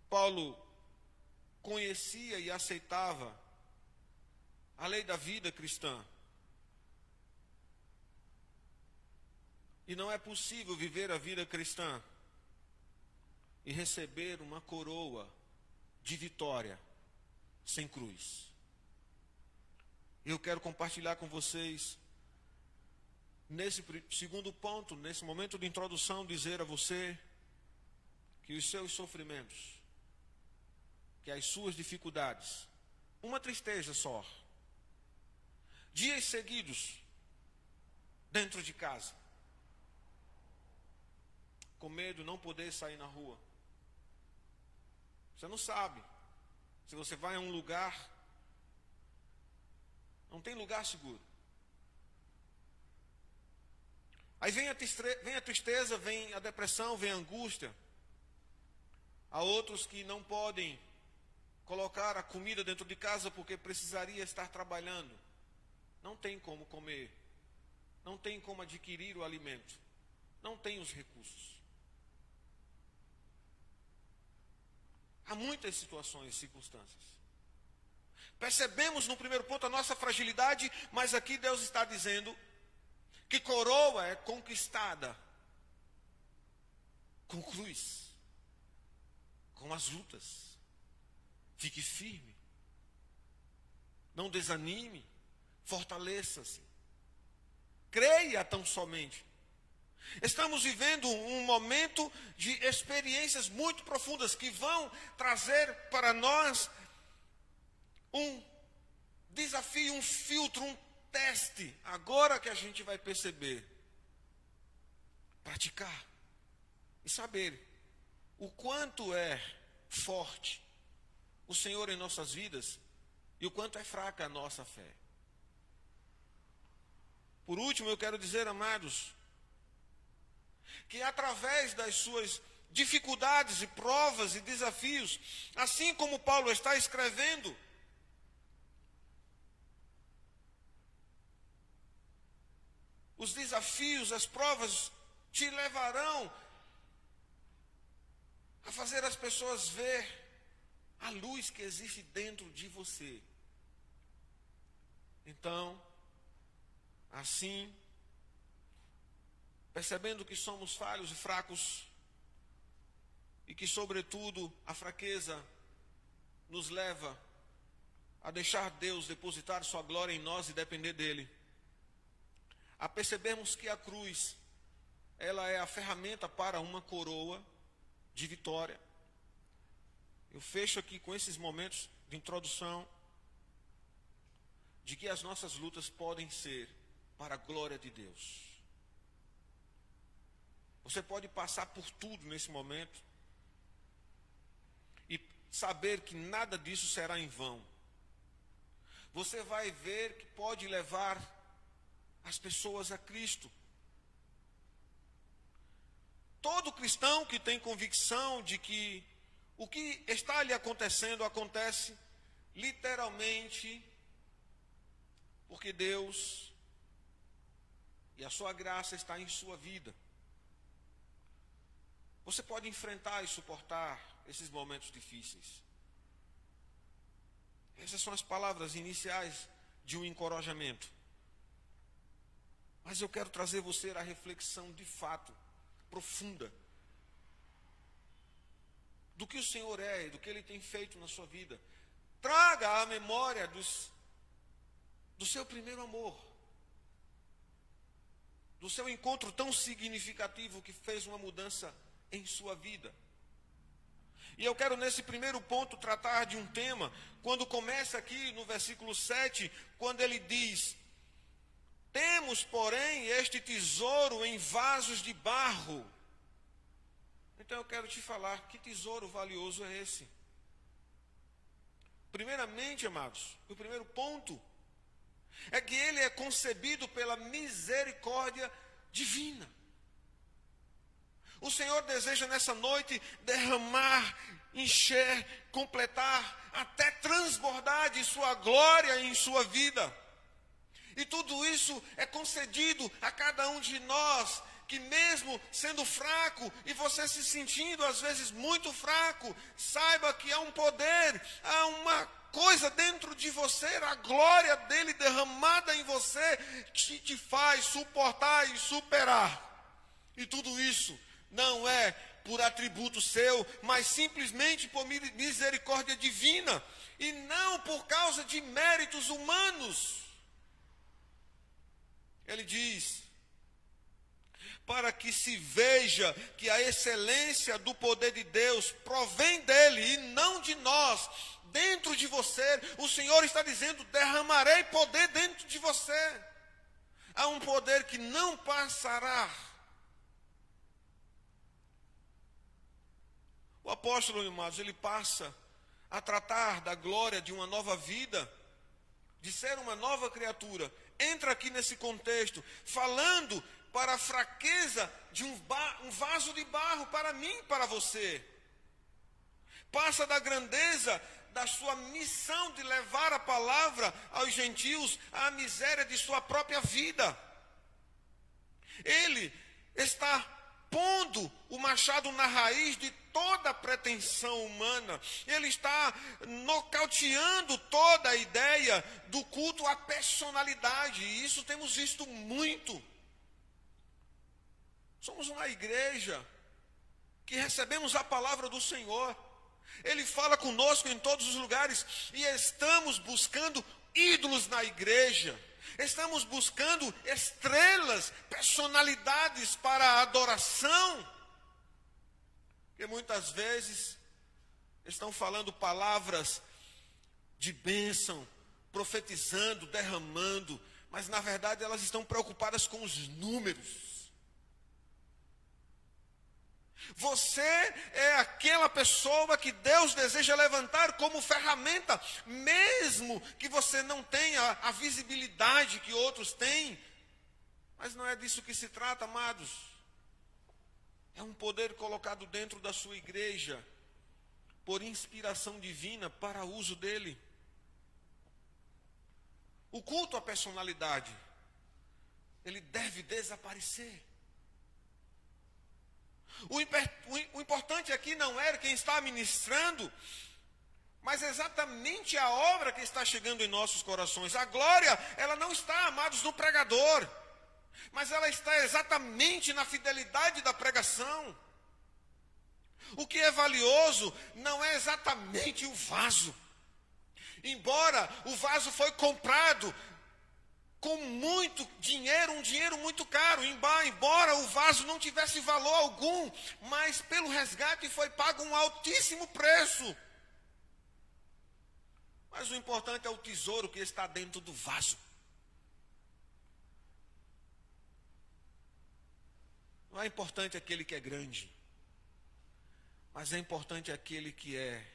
Paulo conhecia e aceitava a lei da vida cristã. E não é possível viver a vida cristã e receber uma coroa de vitória sem cruz. Eu quero compartilhar com vocês, nesse segundo ponto, nesse momento de introdução, dizer a você que os seus sofrimentos, que as suas dificuldades, uma tristeza só, dias seguidos dentro de casa, com medo de não poder sair na rua. Você não sabe se você vai a um lugar, não tem lugar seguro. Aí vem a tristeza, vem a depressão, vem a angústia. Há outros que não podem colocar a comida dentro de casa porque precisaria estar trabalhando. Não tem como comer. Não tem como adquirir o alimento. Não tem os recursos. Há muitas situações e circunstâncias. Percebemos no primeiro ponto a nossa fragilidade, mas aqui Deus está dizendo que coroa é conquistada com cruz, com as lutas. Fique firme, não desanime, fortaleça-se, creia tão somente. Estamos vivendo um momento de experiências muito profundas que vão trazer para nós um desafio, um filtro, um teste. Agora que a gente vai perceber, praticar e saber o quanto é forte o Senhor em nossas vidas e o quanto é fraca a nossa fé. Por último, eu quero dizer, amados, que através das suas dificuldades e provas e desafios, assim como Paulo está escrevendo, os desafios, as provas te levarão a fazer as pessoas ver a luz que existe dentro de você. Então, assim, percebendo que somos falhos e fracos, e que, sobretudo, a fraqueza nos leva a deixar Deus depositar sua glória em nós e depender dele, a percebermos que a cruz, ela é a ferramenta para uma coroa de vitória. Eu fecho aqui com esses momentos de introdução, de que as nossas lutas podem ser para a glória de Deus. Você pode passar por tudo nesse momento e saber que nada disso será em vão. Você vai ver que pode levar as pessoas a Cristo. Todo cristão que tem convicção de que o que está lhe acontecendo acontece literalmente porque Deus e a sua graça está em sua vida. Você pode enfrentar e suportar esses momentos difíceis. Essas são as palavras iniciais de um encorajamento. Mas eu quero trazer você à reflexão de fato, profunda, do que o Senhor é e do que Ele tem feito na sua vida. Traga à memória do seu primeiro amor, do seu encontro tão significativo que fez uma mudança em sua vida. E eu quero nesse primeiro ponto tratar de um tema, quando começa aqui no versículo 7, quando ele diz: temos, porém, este tesouro em vasos de barro. Então eu quero te falar, que tesouro valioso é esse? Primeiramente, amados, o primeiro ponto é que ele é concebido pela misericórdia divina. O Senhor deseja nessa noite derramar, encher, completar, até transbordar de sua glória em sua vida. E tudo isso é concedido a cada um de nós, que mesmo sendo fraco, e você se sentindo às vezes muito fraco, saiba que há um poder, há uma coisa dentro de você, a glória dele derramada em você, que te faz suportar e superar. E tudo isso não é por atributo seu, mas simplesmente por misericórdia divina, e não por causa de méritos humanos. Ele diz: para que se veja que a excelência do poder de Deus provém dele e não de nós. Dentro de você, o Senhor está dizendo: derramarei poder dentro de você. Há um poder que não passará. O apóstolo, amados, ele passa a tratar da glória de uma nova vida, de ser uma nova criatura. Entra aqui nesse contexto, falando para a fraqueza de um vaso de barro para mim e para você. Passa da grandeza da sua missão de levar a palavra aos gentios, à miséria de sua própria vida. Ele está pondo o machado na raiz de toda a pretensão humana. Ele está nocauteando toda a ideia do culto à personalidade. E isso temos visto muito. Somos uma igreja que recebemos a palavra do Senhor. Ele fala conosco em todos os lugares. E estamos buscando ídolos na igreja. Estamos buscando estrelas, personalidades para a adoração. Porque muitas vezes estão falando palavras de bênção, profetizando, derramando, mas na verdade elas estão preocupadas com os números. Você é aquela pessoa que Deus deseja levantar como ferramenta, mesmo que você não tenha a visibilidade que outros têm. Mas não é disso que se trata, amados. É um poder colocado dentro da sua igreja, por inspiração divina, para uso dele. O culto à personalidade, ele deve desaparecer. O importante aqui não é quem está ministrando, mas exatamente a obra que está chegando em nossos corações. A glória, ela não está, amados, no pregador, mas ela está exatamente na fidelidade da pregação. O que é valioso não é exatamente o vaso. Embora o vaso foi comprado com muito dinheiro, um dinheiro muito caro, embora o vaso não tivesse valor algum, mas pelo resgate foi pago um altíssimo preço. Mas o importante é o tesouro que está dentro do vaso. Não é importante aquele que é grande, mas é importante aquele que é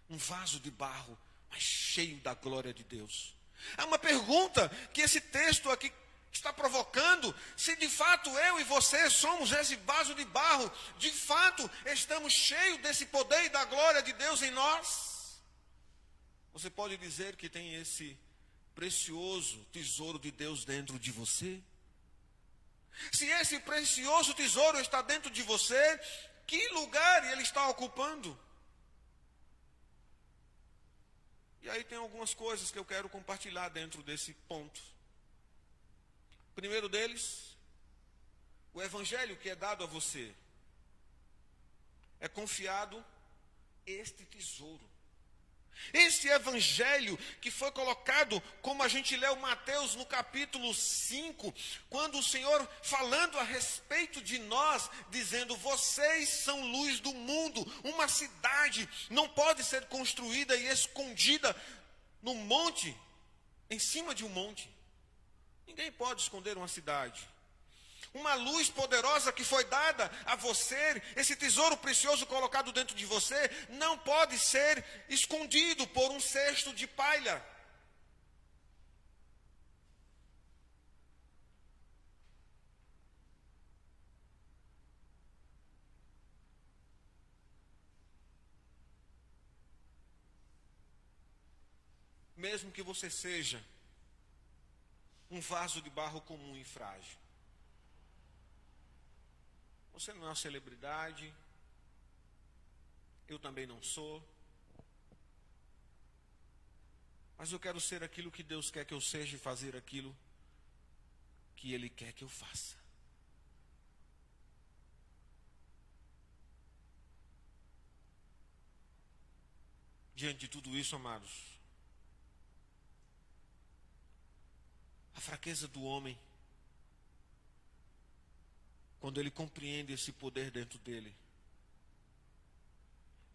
um vaso de barro, mas cheio da glória de Deus. Há uma pergunta que esse texto aqui está provocando: se de fato eu e você somos esse vaso de barro, de fato estamos cheios desse poder e da glória de Deus em nós? Você pode dizer que tem esse precioso tesouro de Deus dentro de você? Se esse precioso tesouro está dentro de você, que lugar ele está ocupando? E aí tem algumas coisas que eu quero compartilhar dentro desse ponto. Primeiro deles, o evangelho que é dado a você. É confiado este tesouro. Este evangelho que foi colocado, como a gente leu Mateus no capítulo 5, quando o Senhor falando a respeito de nós, dizendo: vocês são luz do mundo. Uma cidade não pode ser construída e escondida num monte, em cima de um monte. Ninguém pode esconder uma cidade. Uma luz poderosa que foi dada a você, esse tesouro precioso colocado dentro de você, não pode ser escondido por um cesto de palha. Mesmo que você seja um vaso de barro comum e frágil. Você não é uma celebridade, eu também não sou. Mas eu quero ser aquilo que Deus quer que eu seja e fazer aquilo que Ele quer que eu faça. Diante de tudo isso, amados, a fraqueza do homem, quando ele compreende esse poder dentro dele,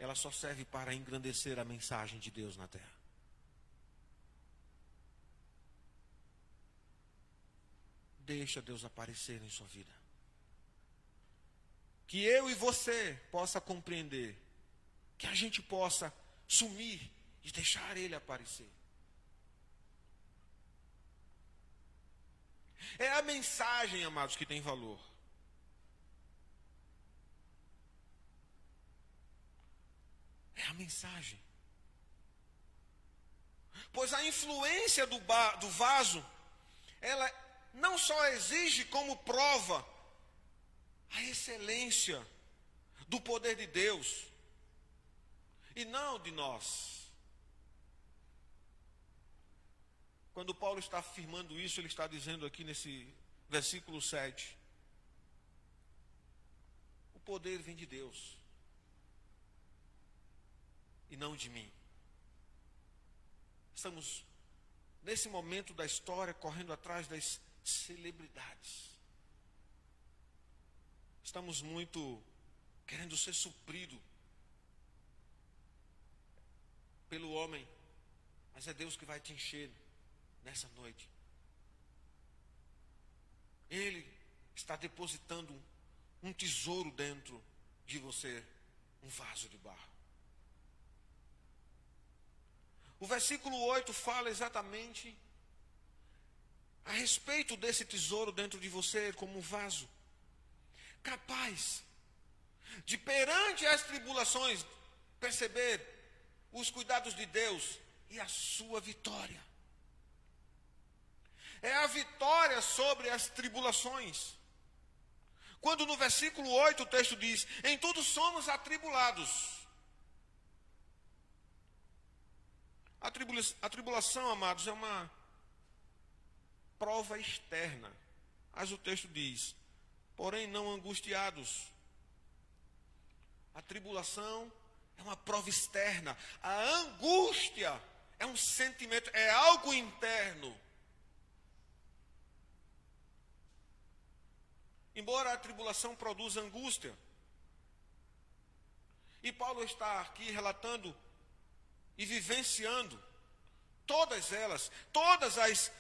ela só serve para engrandecer a mensagem de Deus na terra. Deixa Deus aparecer em sua vida. Que eu e você possa compreender, que a gente possa sumir e deixar Ele aparecer. É a mensagem, amados, que tem valor. É a mensagem. Pois a influência do vaso, ela não só exige como prova a excelência do poder de Deus, e não de nós. Quando Paulo está afirmando isso, ele está dizendo aqui nesse versículo 7, o poder vem de Deus, e não de mim. Estamos, nesse momento da história, correndo atrás das celebridades. Estamos muito querendo ser suprido pelo homem, mas é Deus que vai te encher nessa noite. Ele está depositando um tesouro dentro de você, um vaso de barro. O versículo 8 fala exatamente a respeito desse tesouro dentro de você, como um vaso capaz de, perante as tribulações, perceber os cuidados de Deus e a sua vitória. É a vitória sobre as tribulações. Quando no versículo 8 o texto diz: em tudo somos atribulados. A tribulação, amados, é uma prova externa. Mas o texto diz: porém não angustiados. A tribulação é uma prova externa. A angústia é um sentimento, é algo interno. Embora a tribulação produza angústia, e Paulo está aqui relatando e vivenciando todas elas, todas as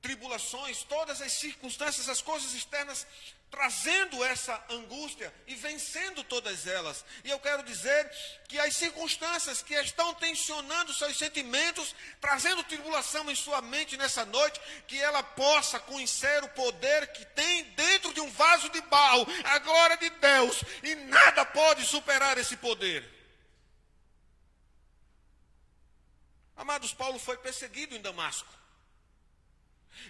tribulações, todas as circunstâncias, as coisas externas, trazendo essa angústia e vencendo todas elas. E eu quero dizer que as circunstâncias que estão tensionando seus sentimentos, trazendo tribulação em sua mente nessa noite, que ela possa conhecer o poder que tem dentro de um vaso de barro, a glória de Deus, e nada pode superar esse poder. Amados, Paulo foi perseguido em Damasco.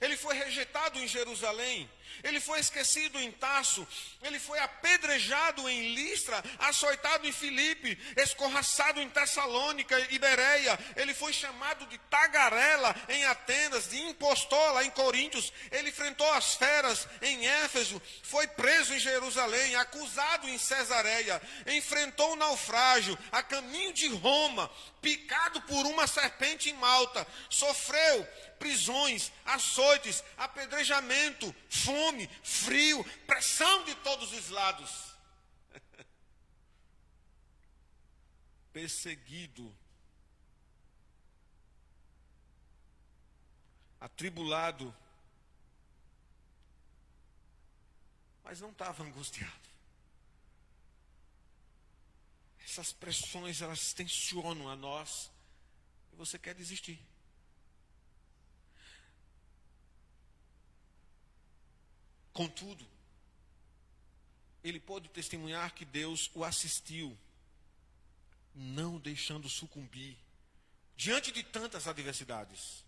Ele foi rejeitado em Jerusalém. Ele foi esquecido em Tarso. Ele foi apedrejado em Listra, açoitado em Filipe, escorraçado em Tessalônica e Bereia. Ele foi chamado de tagarela em Atenas, de impostor lá em Coríntios. Ele enfrentou as feras em Éfeso. Foi preso em Jerusalém, acusado em Cesareia. Enfrentou o naufrágio a caminho de Roma, picado por uma serpente em Malta. Sofreu prisões, açoites, apedrejamento, fome, frio, pressão de todos os lados. Perseguido, atribulado, mas não estava angustiado. Essas pressões, elas tensionam a nós e você quer desistir. Contudo, ele pôde testemunhar que Deus o assistiu, não deixando sucumbir diante de tantas adversidades.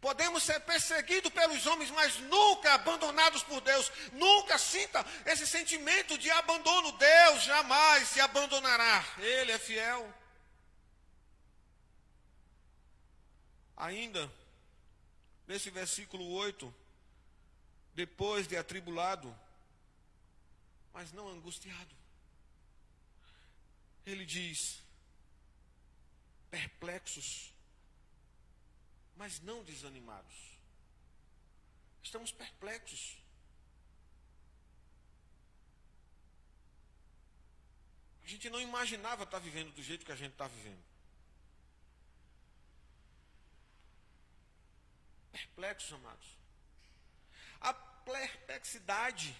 Podemos ser perseguidos pelos homens, mas nunca abandonados por Deus. Nunca sinta esse sentimento de abandono. Deus jamais se abandonará. Ele é fiel. Ainda, nesse versículo 8, depois de atribulado, mas não angustiado, ele diz: perplexos, mas não desanimados. Estamos perplexos. A gente não imaginava estar vivendo do jeito que a gente está vivendo. Perplexos, amados. A perplexidade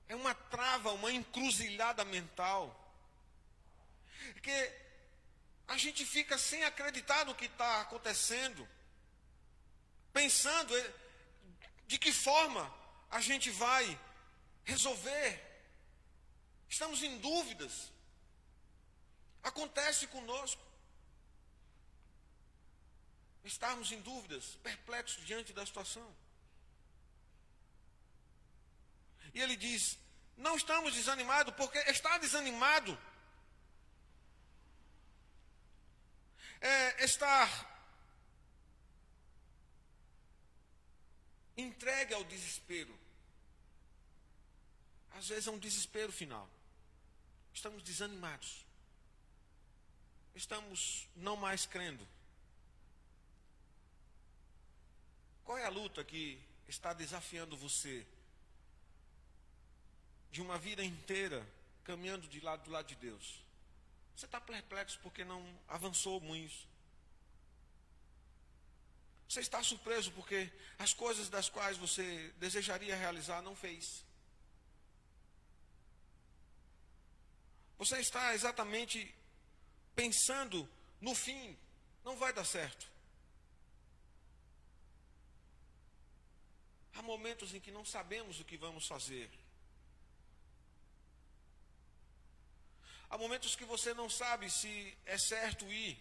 é uma trava, uma encruzilhada mental, que a gente fica sem acreditar no que está acontecendo, pensando de que forma a gente vai resolver. Estamos em dúvidas. Acontece conosco. Estarmos em dúvidas, perplexos diante da situação. E ele diz, não estamos desanimados, porque estar desanimado é estar entregue ao desespero. Às vezes é um desespero final. Estamos desanimados. Estamos não mais crendo. Qual é a luta que está desafiando você de uma vida inteira caminhando do lado de Deus? Você está perplexo porque não avançou muito. Você está surpreso porque as coisas das quais você desejaria realizar não fez. Você está exatamente pensando no fim, não vai dar certo. Há momentos em que não sabemos o que vamos fazer. Há momentos que você não sabe se é certo ir,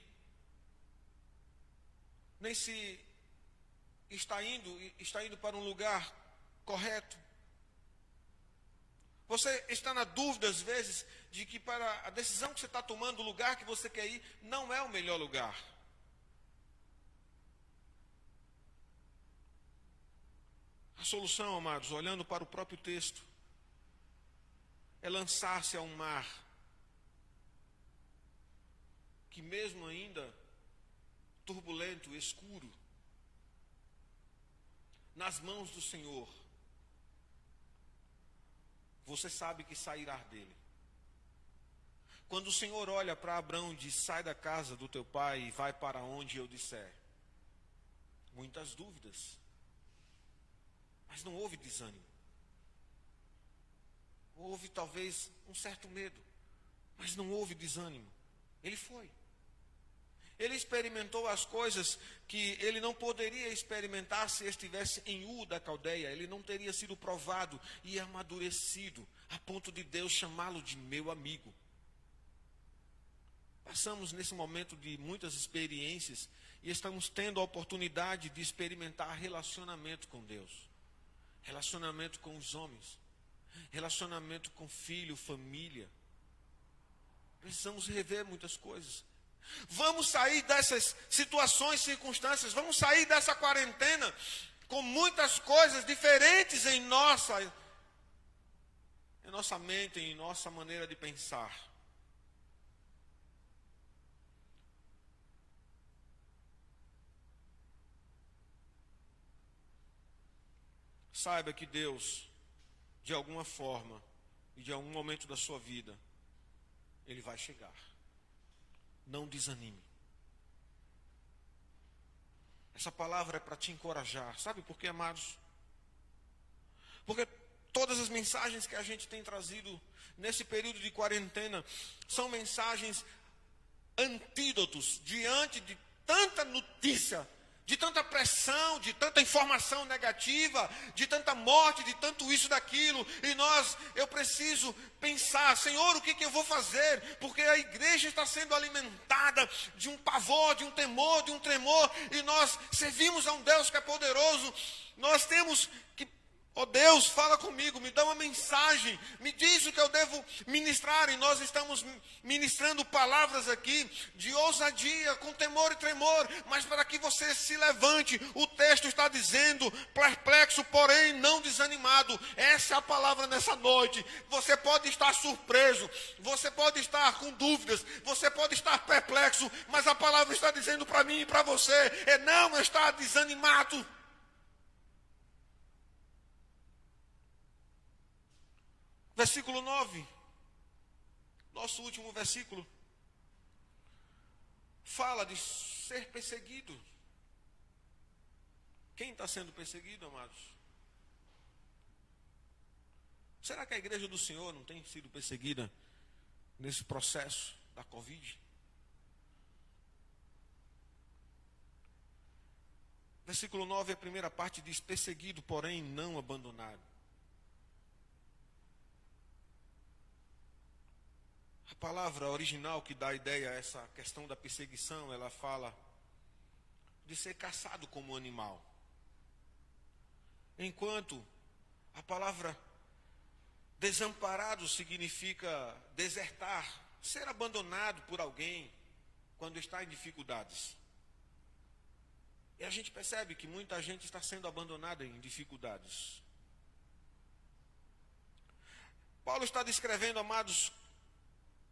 nem se está indo para um lugar correto. Você está na dúvida, às vezes, de que para a decisão que você está tomando, o lugar que você quer ir, não é o melhor lugar. A solução, amados, olhando para o próprio texto, é lançar-se a um mar que mesmo ainda turbulento, escuro, nas mãos do Senhor, você sabe que sairá dele. Quando o Senhor olha para Abraão e diz, sai da casa do teu pai e vai para onde eu disser. Muitas dúvidas. Mas não houve desânimo. Houve talvez um certo medo, mas não houve desânimo. Ele foi. Ele experimentou as coisas que ele não poderia experimentar se estivesse em Ur da Caldeia. Ele não teria sido provado e amadurecido a ponto de Deus chamá-lo de meu amigo. Passamos nesse momento de muitas experiências e estamos tendo a oportunidade de experimentar relacionamento com Deus. Relacionamento com os homens. Relacionamento com filho, família. Precisamos rever muitas coisas. Vamos sair dessas situações, circunstâncias. Vamos sair dessa quarentena com muitas coisas diferentes em nossa mente, em nossa maneira de pensar. Saiba que Deus, de alguma forma e de algum momento da sua vida, Ele vai chegar. Não desanime. Essa palavra é para te encorajar. Sabe por quê, amados? Porque todas as mensagens que a gente tem trazido nesse período de quarentena são mensagens antídotos diante de tanta notícia, de tanta pressão, de tanta informação negativa, de tanta morte, de tanto isso, daquilo. E eu preciso pensar, Senhor, o que eu vou fazer? Porque a igreja está sendo alimentada de um pavor, de um temor, de um tremor. E nós servimos a um Deus que é poderoso. Nós temos que Oh Deus, fala comigo, me dá uma mensagem, me diz o que eu devo ministrar. E nós estamos ministrando palavras aqui de ousadia, com temor e tremor, mas para que você se levante. O texto está dizendo, perplexo, porém não desanimado. Essa é a palavra nessa noite. Você pode estar surpreso, você pode estar com dúvidas, você pode estar perplexo, mas a palavra está dizendo para mim e para você, é não estar desanimado. Versículo 9, nosso último versículo, fala de ser perseguido. Quem está sendo perseguido, amados? Será que a igreja do Senhor não tem sido perseguida nesse processo da Covid? Versículo 9, a primeira parte diz, perseguido, porém não abandonado. A palavra original que dá a ideia a essa questão da perseguição, ela fala de ser caçado como animal. Enquanto a palavra desamparado significa desertar, ser abandonado por alguém quando está em dificuldades. E a gente percebe que muita gente está sendo abandonada em dificuldades. Paulo está descrevendo, amados,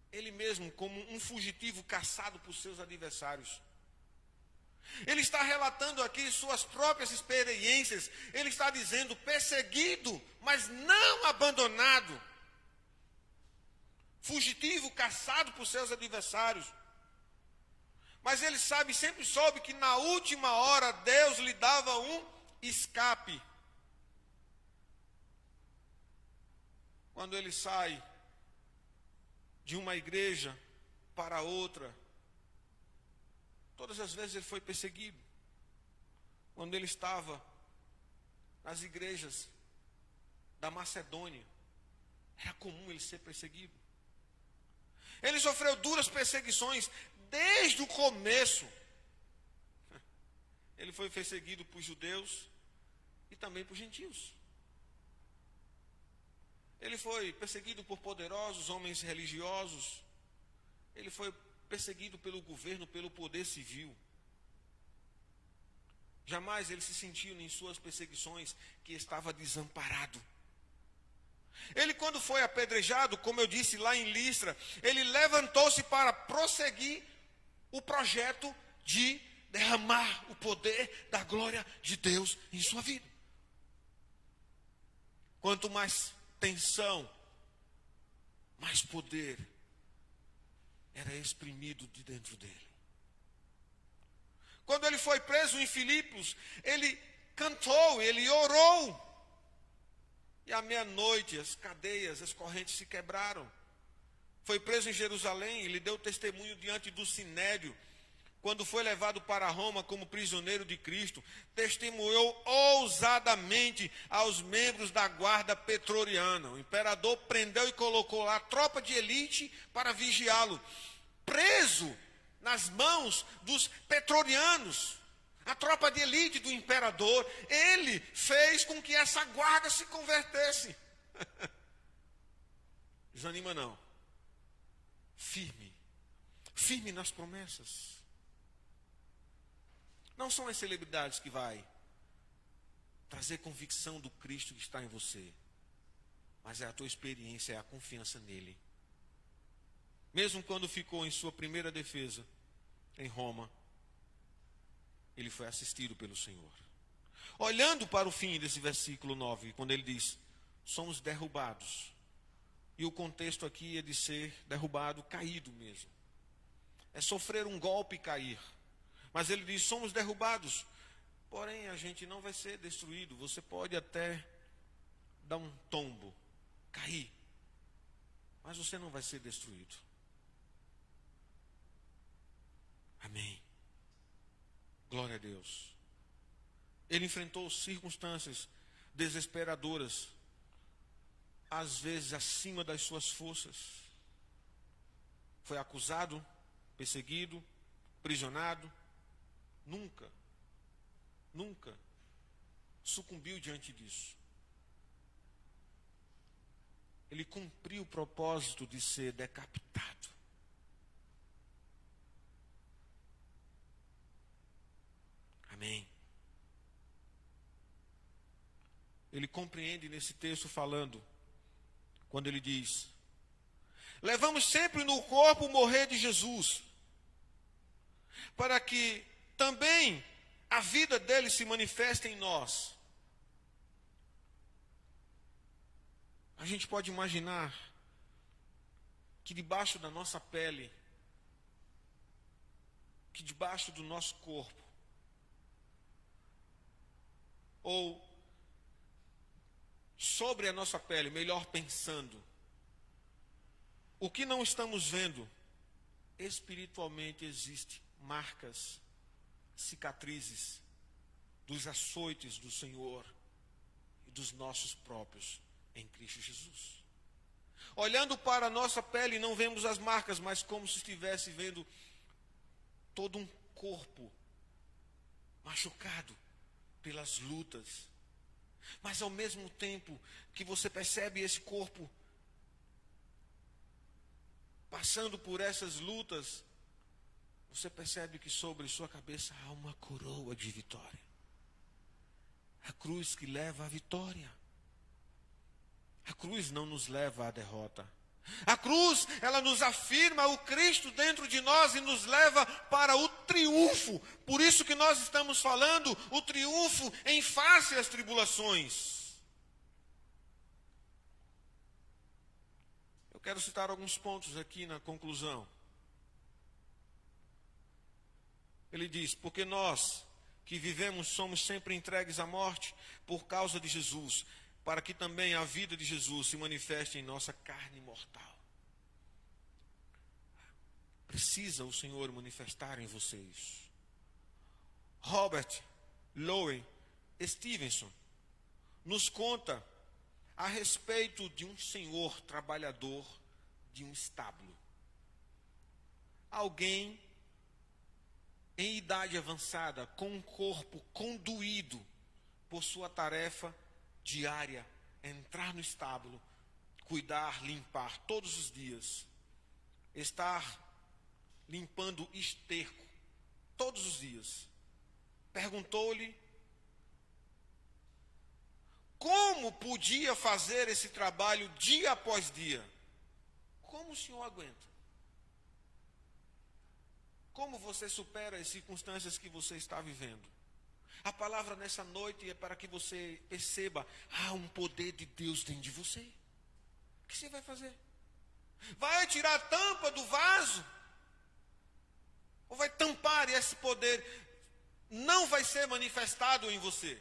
ele mesmo como um fugitivo caçado por seus adversários. Ele está relatando aqui suas próprias experiências. Ele está dizendo perseguido, mas não abandonado. Fugitivo, caçado por seus adversários. Mas ele sempre soube que na última hora Deus lhe dava um escape. Quando ele sai de uma igreja para outra, todas as vezes ele foi perseguido. Quando ele estava nas igrejas da Macedônia, era comum ele ser perseguido. Ele sofreu duras perseguições desde o começo. Ele foi perseguido por judeus e também por gentios. Ele foi perseguido por poderosos homens religiosos. Ele foi perseguido pelo governo, pelo poder civil. Jamais ele se sentiu em suas perseguições que estava desamparado. Ele, quando foi apedrejado, como eu disse lá em Listra, ele levantou-se para prosseguir o projeto de derramar o poder da glória de Deus em sua vida. Quanto mais tensão, mais poder era exprimido de dentro dele. Quando ele foi preso em Filipos, ele cantou, ele orou. E à meia-noite as cadeias, as correntes se quebraram. Foi preso em Jerusalém, ele deu testemunho diante do Sinédrio. Quando foi levado para Roma como prisioneiro de Cristo, testemunhou ousadamente aos membros da guarda pretoriana. O imperador prendeu e colocou lá tropa de elite para vigiá-lo. Preso nas mãos dos pretorianos, a tropa de elite do imperador, ele fez com que essa guarda se convertesse. Desanima não. Firme nas promessas. Não são as celebridades que vai trazer convicção do Cristo que está em você, mas é a tua experiência, é a confiança nele. Mesmo quando ficou em sua primeira defesa em Roma, ele foi assistido pelo Senhor. Olhando para o fim desse versículo 9, quando ele diz, somos derrubados. E o contexto aqui é de ser derrubado, caído mesmo. É sofrer um golpe e cair. Mas ele diz, somos derrubados, porém a gente não vai ser destruído. Você pode até dar um tombo, cair, mas você não vai ser destruído. Amém. Glória a Deus. Ele enfrentou circunstâncias desesperadoras, às vezes acima das suas forças. Foi acusado, perseguido, prisionado. Nunca sucumbiu diante disso. ele cumpriu o propósito de ser decapitado. Amém. Ele compreende nesse texto falando, quando ele diz: levamos sempre no corpo o morrer de Jesus, para que também a vida dele se manifeste em nós. A gente pode imaginar que debaixo da nossa pele, que debaixo do nosso corpo, ou sobre a nossa pele, melhor pensando, o que não estamos vendo, espiritualmente existe marcas, cicatrizes dos açoites do Senhor e dos nossos próprios em Cristo Jesus. Olhando para a nossa pele, não vemos as marcas, mas como se estivesse vendo todo um corpo machucado pelas lutas. Mas ao mesmo tempo que você percebe esse corpo passando por essas lutas, você percebe que sobre sua cabeça há uma coroa de vitória. A cruz que leva à vitória. A cruz não nos leva à derrota. A cruz, ela nos afirma o Cristo dentro de nós e nos leva para o triunfo. Por isso que nós estamos falando o triunfo em face às tribulações. Eu quero citar alguns pontos aqui na conclusão. Ele diz: porque nós que vivemos somos sempre entregues à morte por causa de Jesus, para que também a vida de Jesus se manifeste em nossa carne mortal. Precisa o Senhor manifestar em vocês. Robert Louis Stevenson nos conta a respeito de um senhor trabalhador de um estábulo. Alguém em idade avançada, com um corpo conduído por sua tarefa diária, entrar no estábulo, cuidar, limpar todos os dias, estar limpando esterco todos os dias. Perguntou-lhe como podia fazer esse trabalho dia após dia. Como o senhor aguenta? Como você supera as circunstâncias que você está vivendo? A palavra nessa noite é para que você perceba, há um poder de Deus dentro de você. O que você vai fazer? Vai tirar a tampa do vaso? Ou vai tampar e esse poder não vai ser manifestado em você?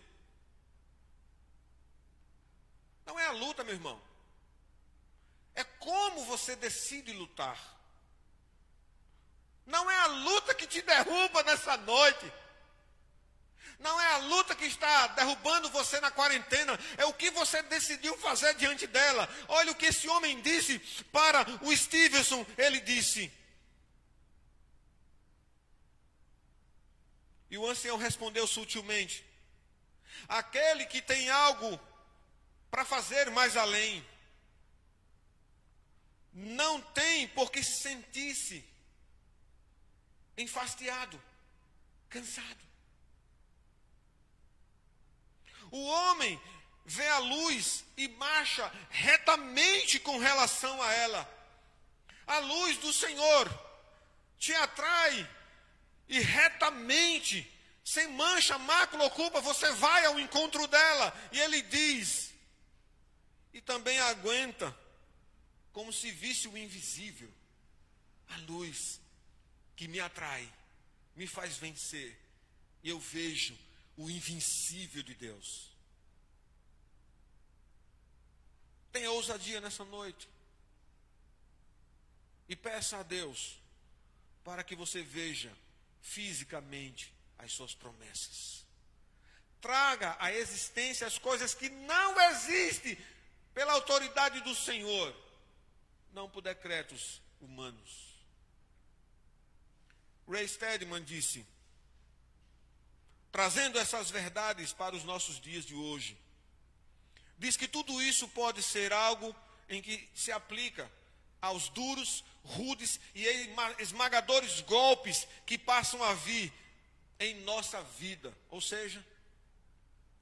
Não é a luta, meu irmão. É como você decide lutar. Não é a luta que te derruba nessa noite. Não é a luta que está derrubando você na quarentena. É o que você decidiu fazer diante dela. Olha o que esse homem disse para o Stevenson. Ele disse. E o ancião respondeu sutilmente: aquele que tem algo para fazer mais além, não tem por que se sentir-se enfastiado, cansado. O homem vê a luz e marcha retamente com relação a ela. A luz do Senhor te atrai e retamente, sem mancha, mácula ou culpa, você vai ao encontro dela. E ele diz, e também aguenta, como se visse o invisível. A luz que me atrai, me faz vencer. E eu vejo o invencível de Deus. Tenha ousadia nessa noite. E peça a Deus para que você veja fisicamente as suas promessas. Traga à existência as coisas que não existem pela autoridade do Senhor, não por decretos humanos. Ray Stedman disse, trazendo essas verdades para os nossos dias de hoje, diz que tudo isso pode ser algo em que se aplica aos duros, rudes e esmagadores golpes que passam a vir em nossa vida. Ou seja,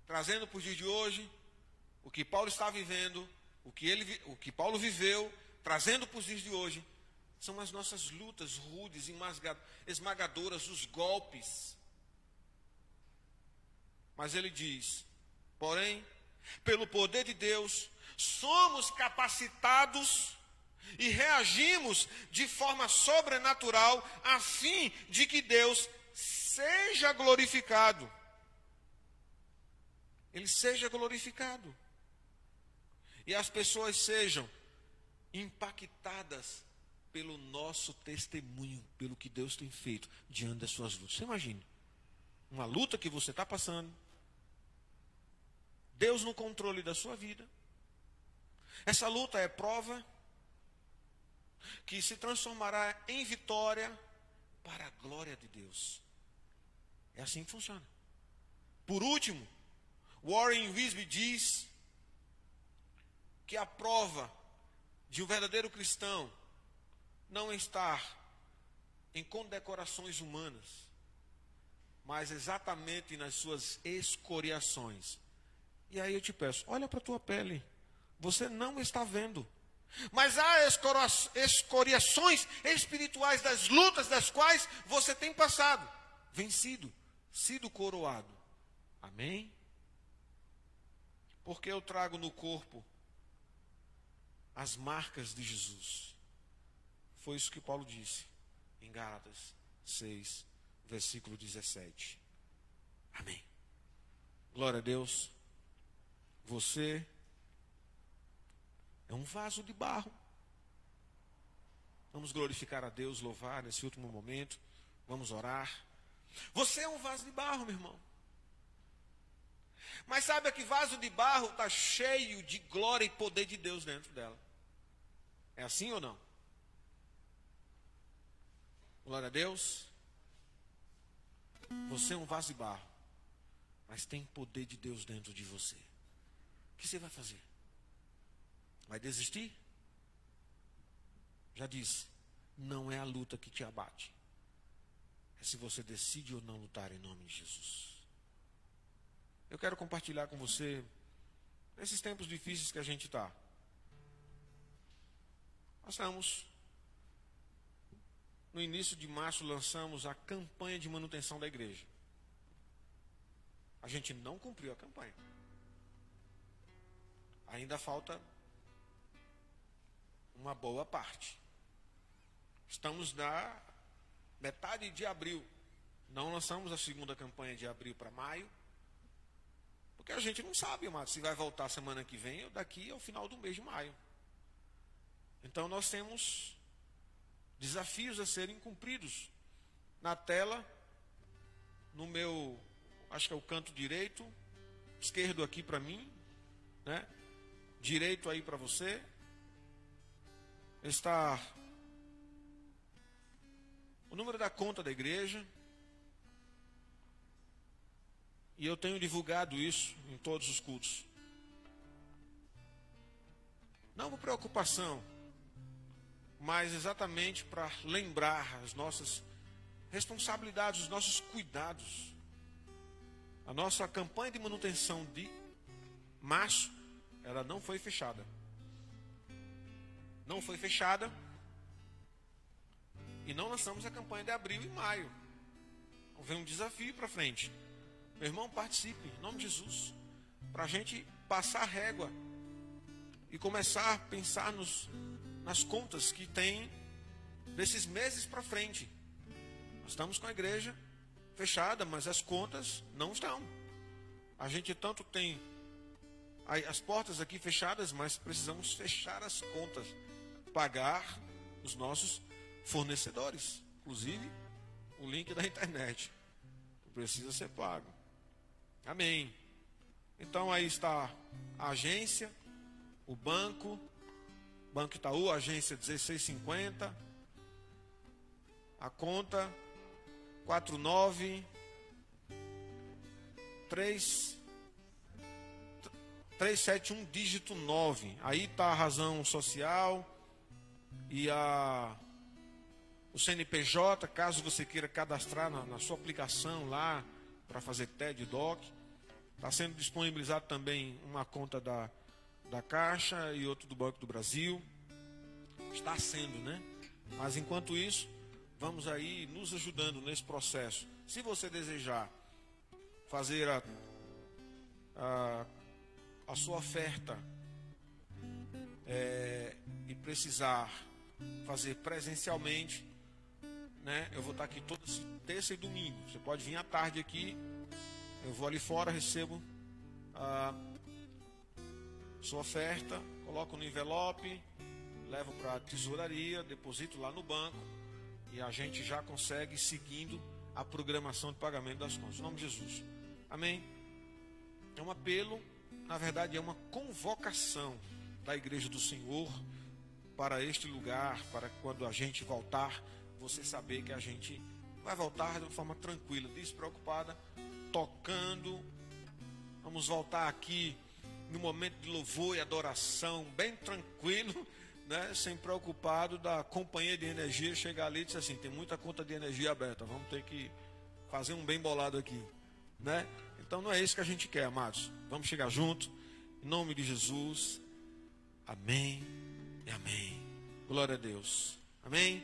trazendo para o dia de hoje, o que Paulo está vivendo, o que Paulo viveu, trazendo para os dias de hoje, são as nossas lutas rudes e esmagadoras, os golpes. Mas ele diz, porém, pelo poder de Deus, somos capacitados e reagimos de forma sobrenatural, a fim de que Deus seja glorificado. Ele seja glorificado. E as pessoas sejam impactadas pelo nosso testemunho, pelo que Deus tem feito diante das suas lutas. Você imagine, uma luta que você está passando, Deus no controle da sua vida. Essa luta é prova que se transformará em vitória para a glória de Deus. É assim que funciona. Por último, Warren Wiersbe diz que a prova de um verdadeiro cristão não está em condecorações humanas, mas exatamente nas suas escoriações. E aí eu te peço, olha para a tua pele. Você não está vendo. Mas há escoriações espirituais das lutas das quais você tem passado, vencido, sido coroado. Amém? Porque eu trago no corpo as marcas de Jesus. Foi isso que Paulo disse em Gálatas 6, versículo 17. Amém. Glória a Deus. Você é um vaso de barro. Vamos glorificar a Deus, louvar nesse último momento. Vamos orar. Você é um vaso de barro, meu irmão. Mas saiba que vaso de barro está cheio de glória e poder de Deus dentro dela. É assim ou não? Glória a Deus. Você é um vaso de barro, mas tem poder de Deus dentro de você. O que você vai fazer? Vai desistir? Já disse, não é a luta que te abate. É se você decide ou não lutar em nome de Jesus. Eu quero compartilhar com você, nesses tempos difíceis que a gente está. Nós estamos, no início de março, lançamos a campanha de manutenção da igreja. A gente não cumpriu a campanha. Ainda falta uma boa parte. Estamos na metade de abril. Não lançamos a segunda campanha de abril para maio, porque a gente não sabe, mas se vai voltar semana que vem ou daqui ao final do mês de maio. Então nós temos desafios a serem cumpridos. Na tela, no meu, acho que é o canto direito, esquerdo aqui para mim, né? Direito aí para você, está o número da conta da igreja. E eu tenho divulgado isso em todos os cultos. Não por preocupação, mas exatamente para lembrar as nossas responsabilidades, os nossos cuidados. A nossa campanha de manutenção de março, ela não foi fechada. Não foi fechada. E não lançamos a campanha de abril e maio. Então vem um desafio para frente. Meu irmão, participe, em nome de Jesus, para a gente passar a régua e começar a pensar nas contas que tem desses meses para frente. Nós estamos com a igreja fechada, mas as contas não estão. A gente tanto tem as portas aqui fechadas, mas precisamos fechar as contas, pagar os nossos fornecedores, inclusive o link da internet, precisa ser pago. Amém. Então aí está a agência, o Banco Itaú, agência 1650, a conta 493 371, dígito 9. Aí está a razão social e o CNPJ, caso você queira cadastrar na sua aplicação lá para fazer TED Doc. Está sendo disponibilizado também uma conta da Caixa e outro do Banco do Brasil. Está sendo, né? Mas enquanto isso, vamos aí nos ajudando nesse processo. Se você desejar fazer a sua oferta e precisar fazer presencialmente, né? Eu vou estar aqui toda terça e domingo. Você pode vir à tarde aqui. Eu vou ali fora, recebo a sua oferta, coloco no envelope, levo para a tesouraria, deposito lá no banco e a gente já consegue seguindo a programação de pagamento das contas. Em nome de Jesus. Amém? É um apelo, na verdade é uma convocação da Igreja do Senhor para este lugar, para quando a gente voltar, você saber que a gente vai voltar de uma forma tranquila, despreocupada, tocando. Vamos voltar aqui no momento de louvor e adoração, bem tranquilo, né? Sem preocupado da companhia de energia chegar ali e dizer assim, tem muita conta de energia aberta, vamos ter que fazer um bem bolado aqui, né? Então não é isso que a gente quer, amados. Vamos chegar junto, em nome de Jesus. Amém e amém. Glória a Deus. Amém.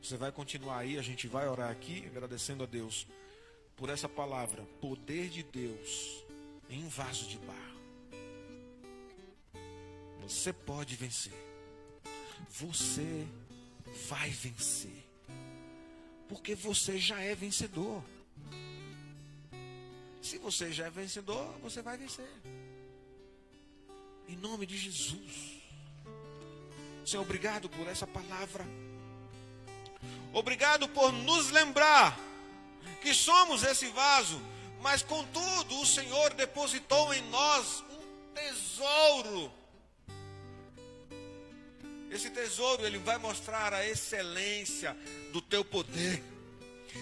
Você vai continuar aí, a gente vai orar aqui, agradecendo a Deus por essa palavra, poder de Deus em um vaso de barro. Você pode vencer. Você vai vencer. Porque você já é vencedor. Se você já é vencedor, você vai vencer. Em nome de Jesus. Senhor, obrigado por essa palavra. Obrigado por nos lembrar que somos esse vaso, mas contudo o Senhor depositou em nós um tesouro. Esse tesouro, ele vai mostrar a excelência do teu poder.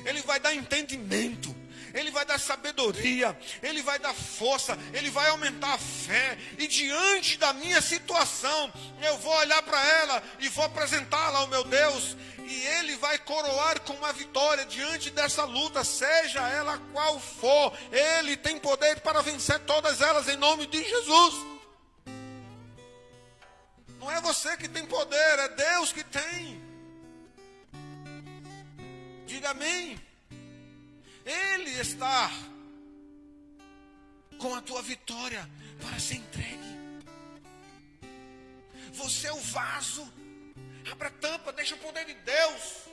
Ele vai dar entendimento, ele vai dar sabedoria, ele vai dar força, ele vai aumentar a fé. E diante da minha situação, eu vou olhar para ela e vou apresentá-la ao meu Deus. E Ele vai coroar com uma vitória diante dessa luta, seja ela qual for. Ele tem poder para vencer todas elas em nome de Jesus. Não é você que tem poder, é Deus que tem. Diga amém. Ele está com a tua vitória para ser entregue. Você é o vaso. Abra a tampa, deixa o poder de Deus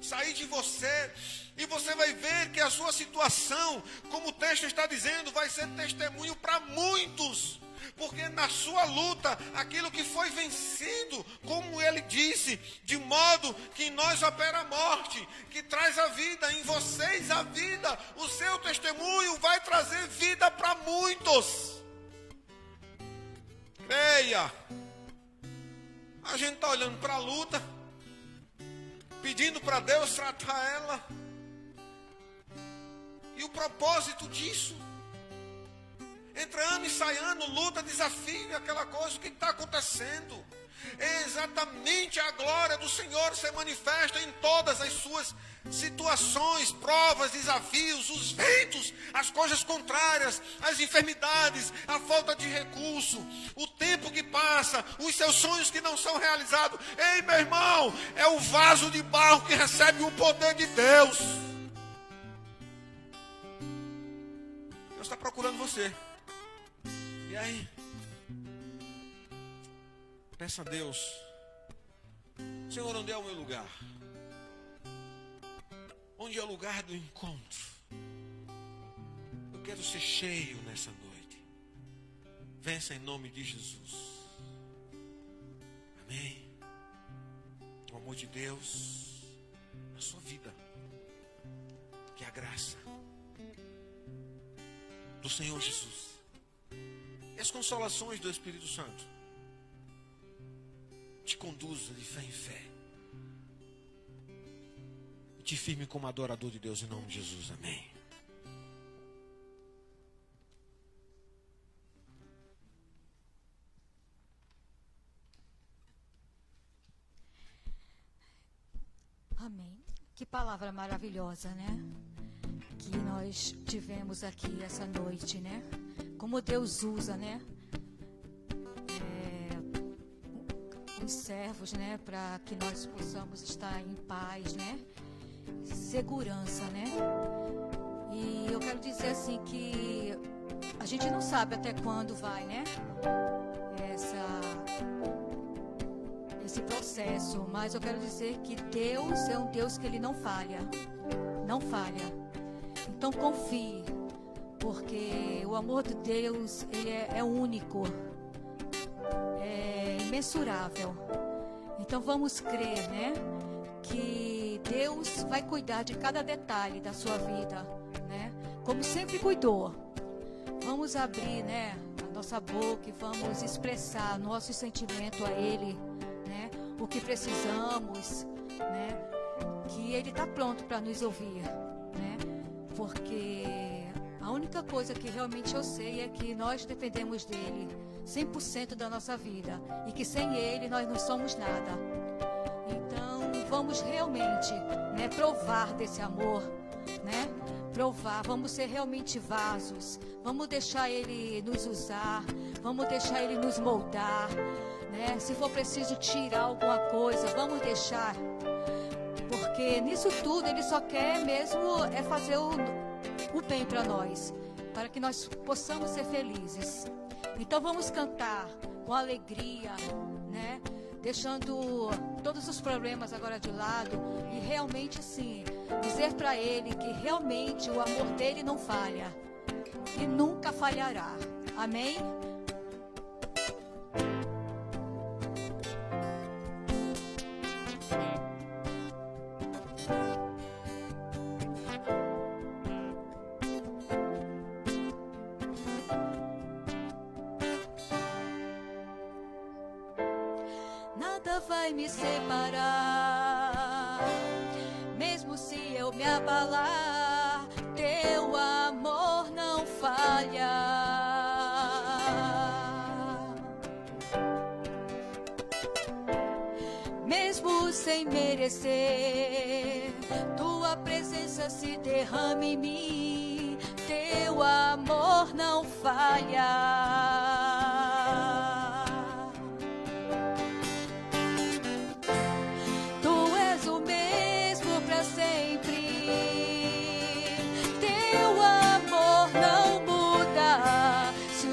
sair de você. E você vai ver que a sua situação, como o texto está dizendo, vai ser testemunho para muitos. Porque na sua luta, aquilo que foi vencido, como ele disse, de modo que em nós opera a morte, que traz a vida, em vocês a vida, o seu testemunho vai trazer vida para muitos. Creia. A gente está olhando para a luta, pedindo para Deus tratar ela. E o propósito disso, entre ano e sai ano, luta, desafio, aquela coisa, o que está acontecendo? É exatamente a glória do Senhor se manifesta em todas as suas situações, provas, desafios, os ventos, as coisas contrárias, as enfermidades, a falta de recurso, o tempo que passa, os seus sonhos que não são realizados. Ei, meu irmão, é o vaso de barro que recebe o poder de Deus. Deus está procurando você. E aí? Peça a Deus, Senhor, onde é o meu lugar? Onde é o lugar do encontro? Eu quero ser cheio nessa noite. Vença em nome de Jesus. Amém. O amor de Deus na sua vida. Que a graça do Senhor Jesus e as consolações do Espírito Santo te conduza de fé em fé. E te firme como adorador de Deus em nome de Jesus. Amém. Que palavra maravilhosa, né? Que nós tivemos aqui essa noite, né? Como Deus usa, né? Os servos, né? Para que nós possamos estar em paz, né? Segurança, né? E eu quero dizer assim que a gente não sabe até quando vai, né? Esse processo, mas eu quero dizer que Deus é um Deus que Ele não falha, não falha. Então confie, porque o amor de Deus, Ele é único, é imensurável. Então vamos crer, né? Que Deus vai cuidar de cada detalhe da sua vida, né? Como sempre cuidou. Vamos abrir, né, a nossa boca e vamos expressar nosso sentimento a Ele, né? O que precisamos, né? Que Ele está pronto para nos ouvir, né? Porque a única coisa que realmente eu sei é que nós dependemos dEle 100% da nossa vida e que sem Ele nós não somos nada. Então vamos realmente, né, provar desse amor, né? Provar, vamos ser realmente vasos, vamos deixar Ele nos usar, vamos deixar Ele nos moldar, né? Se for preciso tirar alguma coisa, vamos deixar, porque nisso tudo Ele só quer mesmo é fazer o bem para nós, para que nós possamos ser felizes. Então vamos cantar com alegria, né? Deixando todos os problemas agora de lado e realmente assim dizer para Ele que realmente o amor dele não falha e nunca falhará. Amém? Nada vai me separar, mesmo se eu me abalar, teu amor não falha. Mesmo sem merecer, tua presença se derrama em mim, teu amor não falha.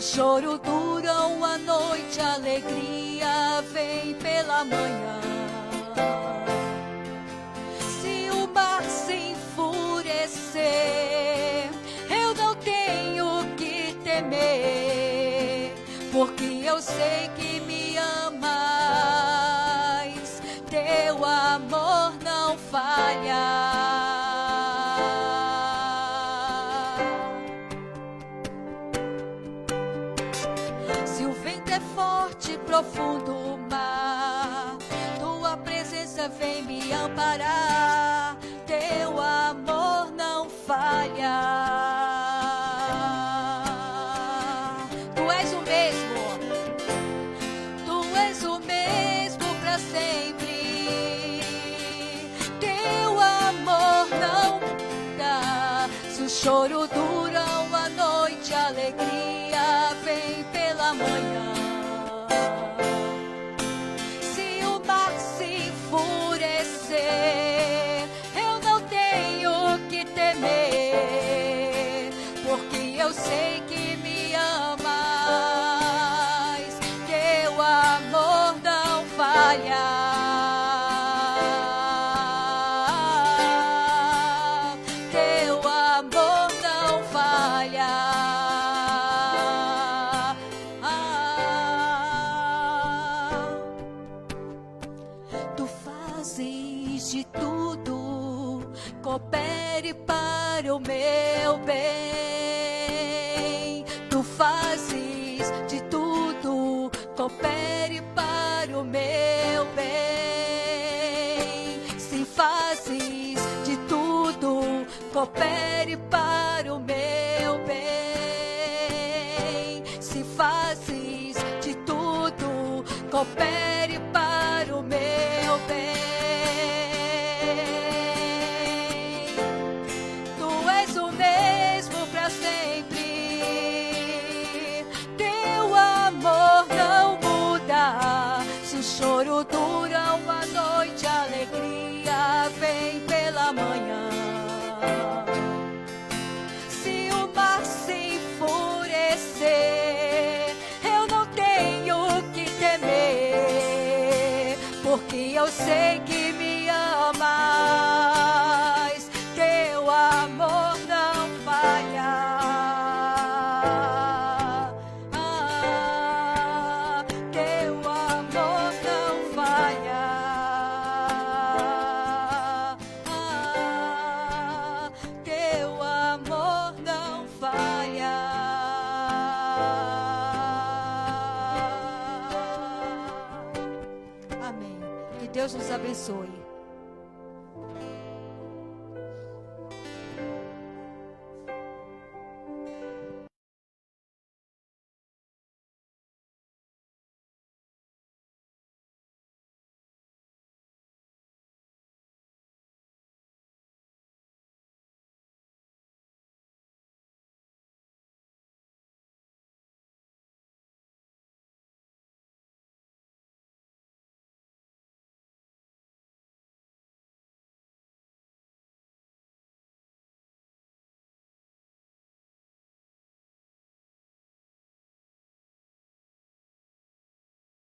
Choro dura uma noite, alegria vem pela manhã. Se o mar se enfurecer, eu não tenho que temer, porque eu sei que me amas, teu amor não falha. Profundo mar, tua presença vem me amparar, teu amor não falha. Tu és o mesmo para sempre, teu amor não muda. Se o choro dura uma noite, a alegria vem pela manhã. Eu não tenho que temer, porque eu sei que me amas, teu amor não falha. Teu amor não falha. De tudo coopere para o meu bem. Tu fazes de tudo coopere para o meu bem. Se fazes de tudo coopere para o meu bem. Se fazes de tudo coopere para o meu bem. eu sei que me amas, teu amor não falha. Teu amor não falha. Teu amor não falha. Amém. Que Deus nos abençoe.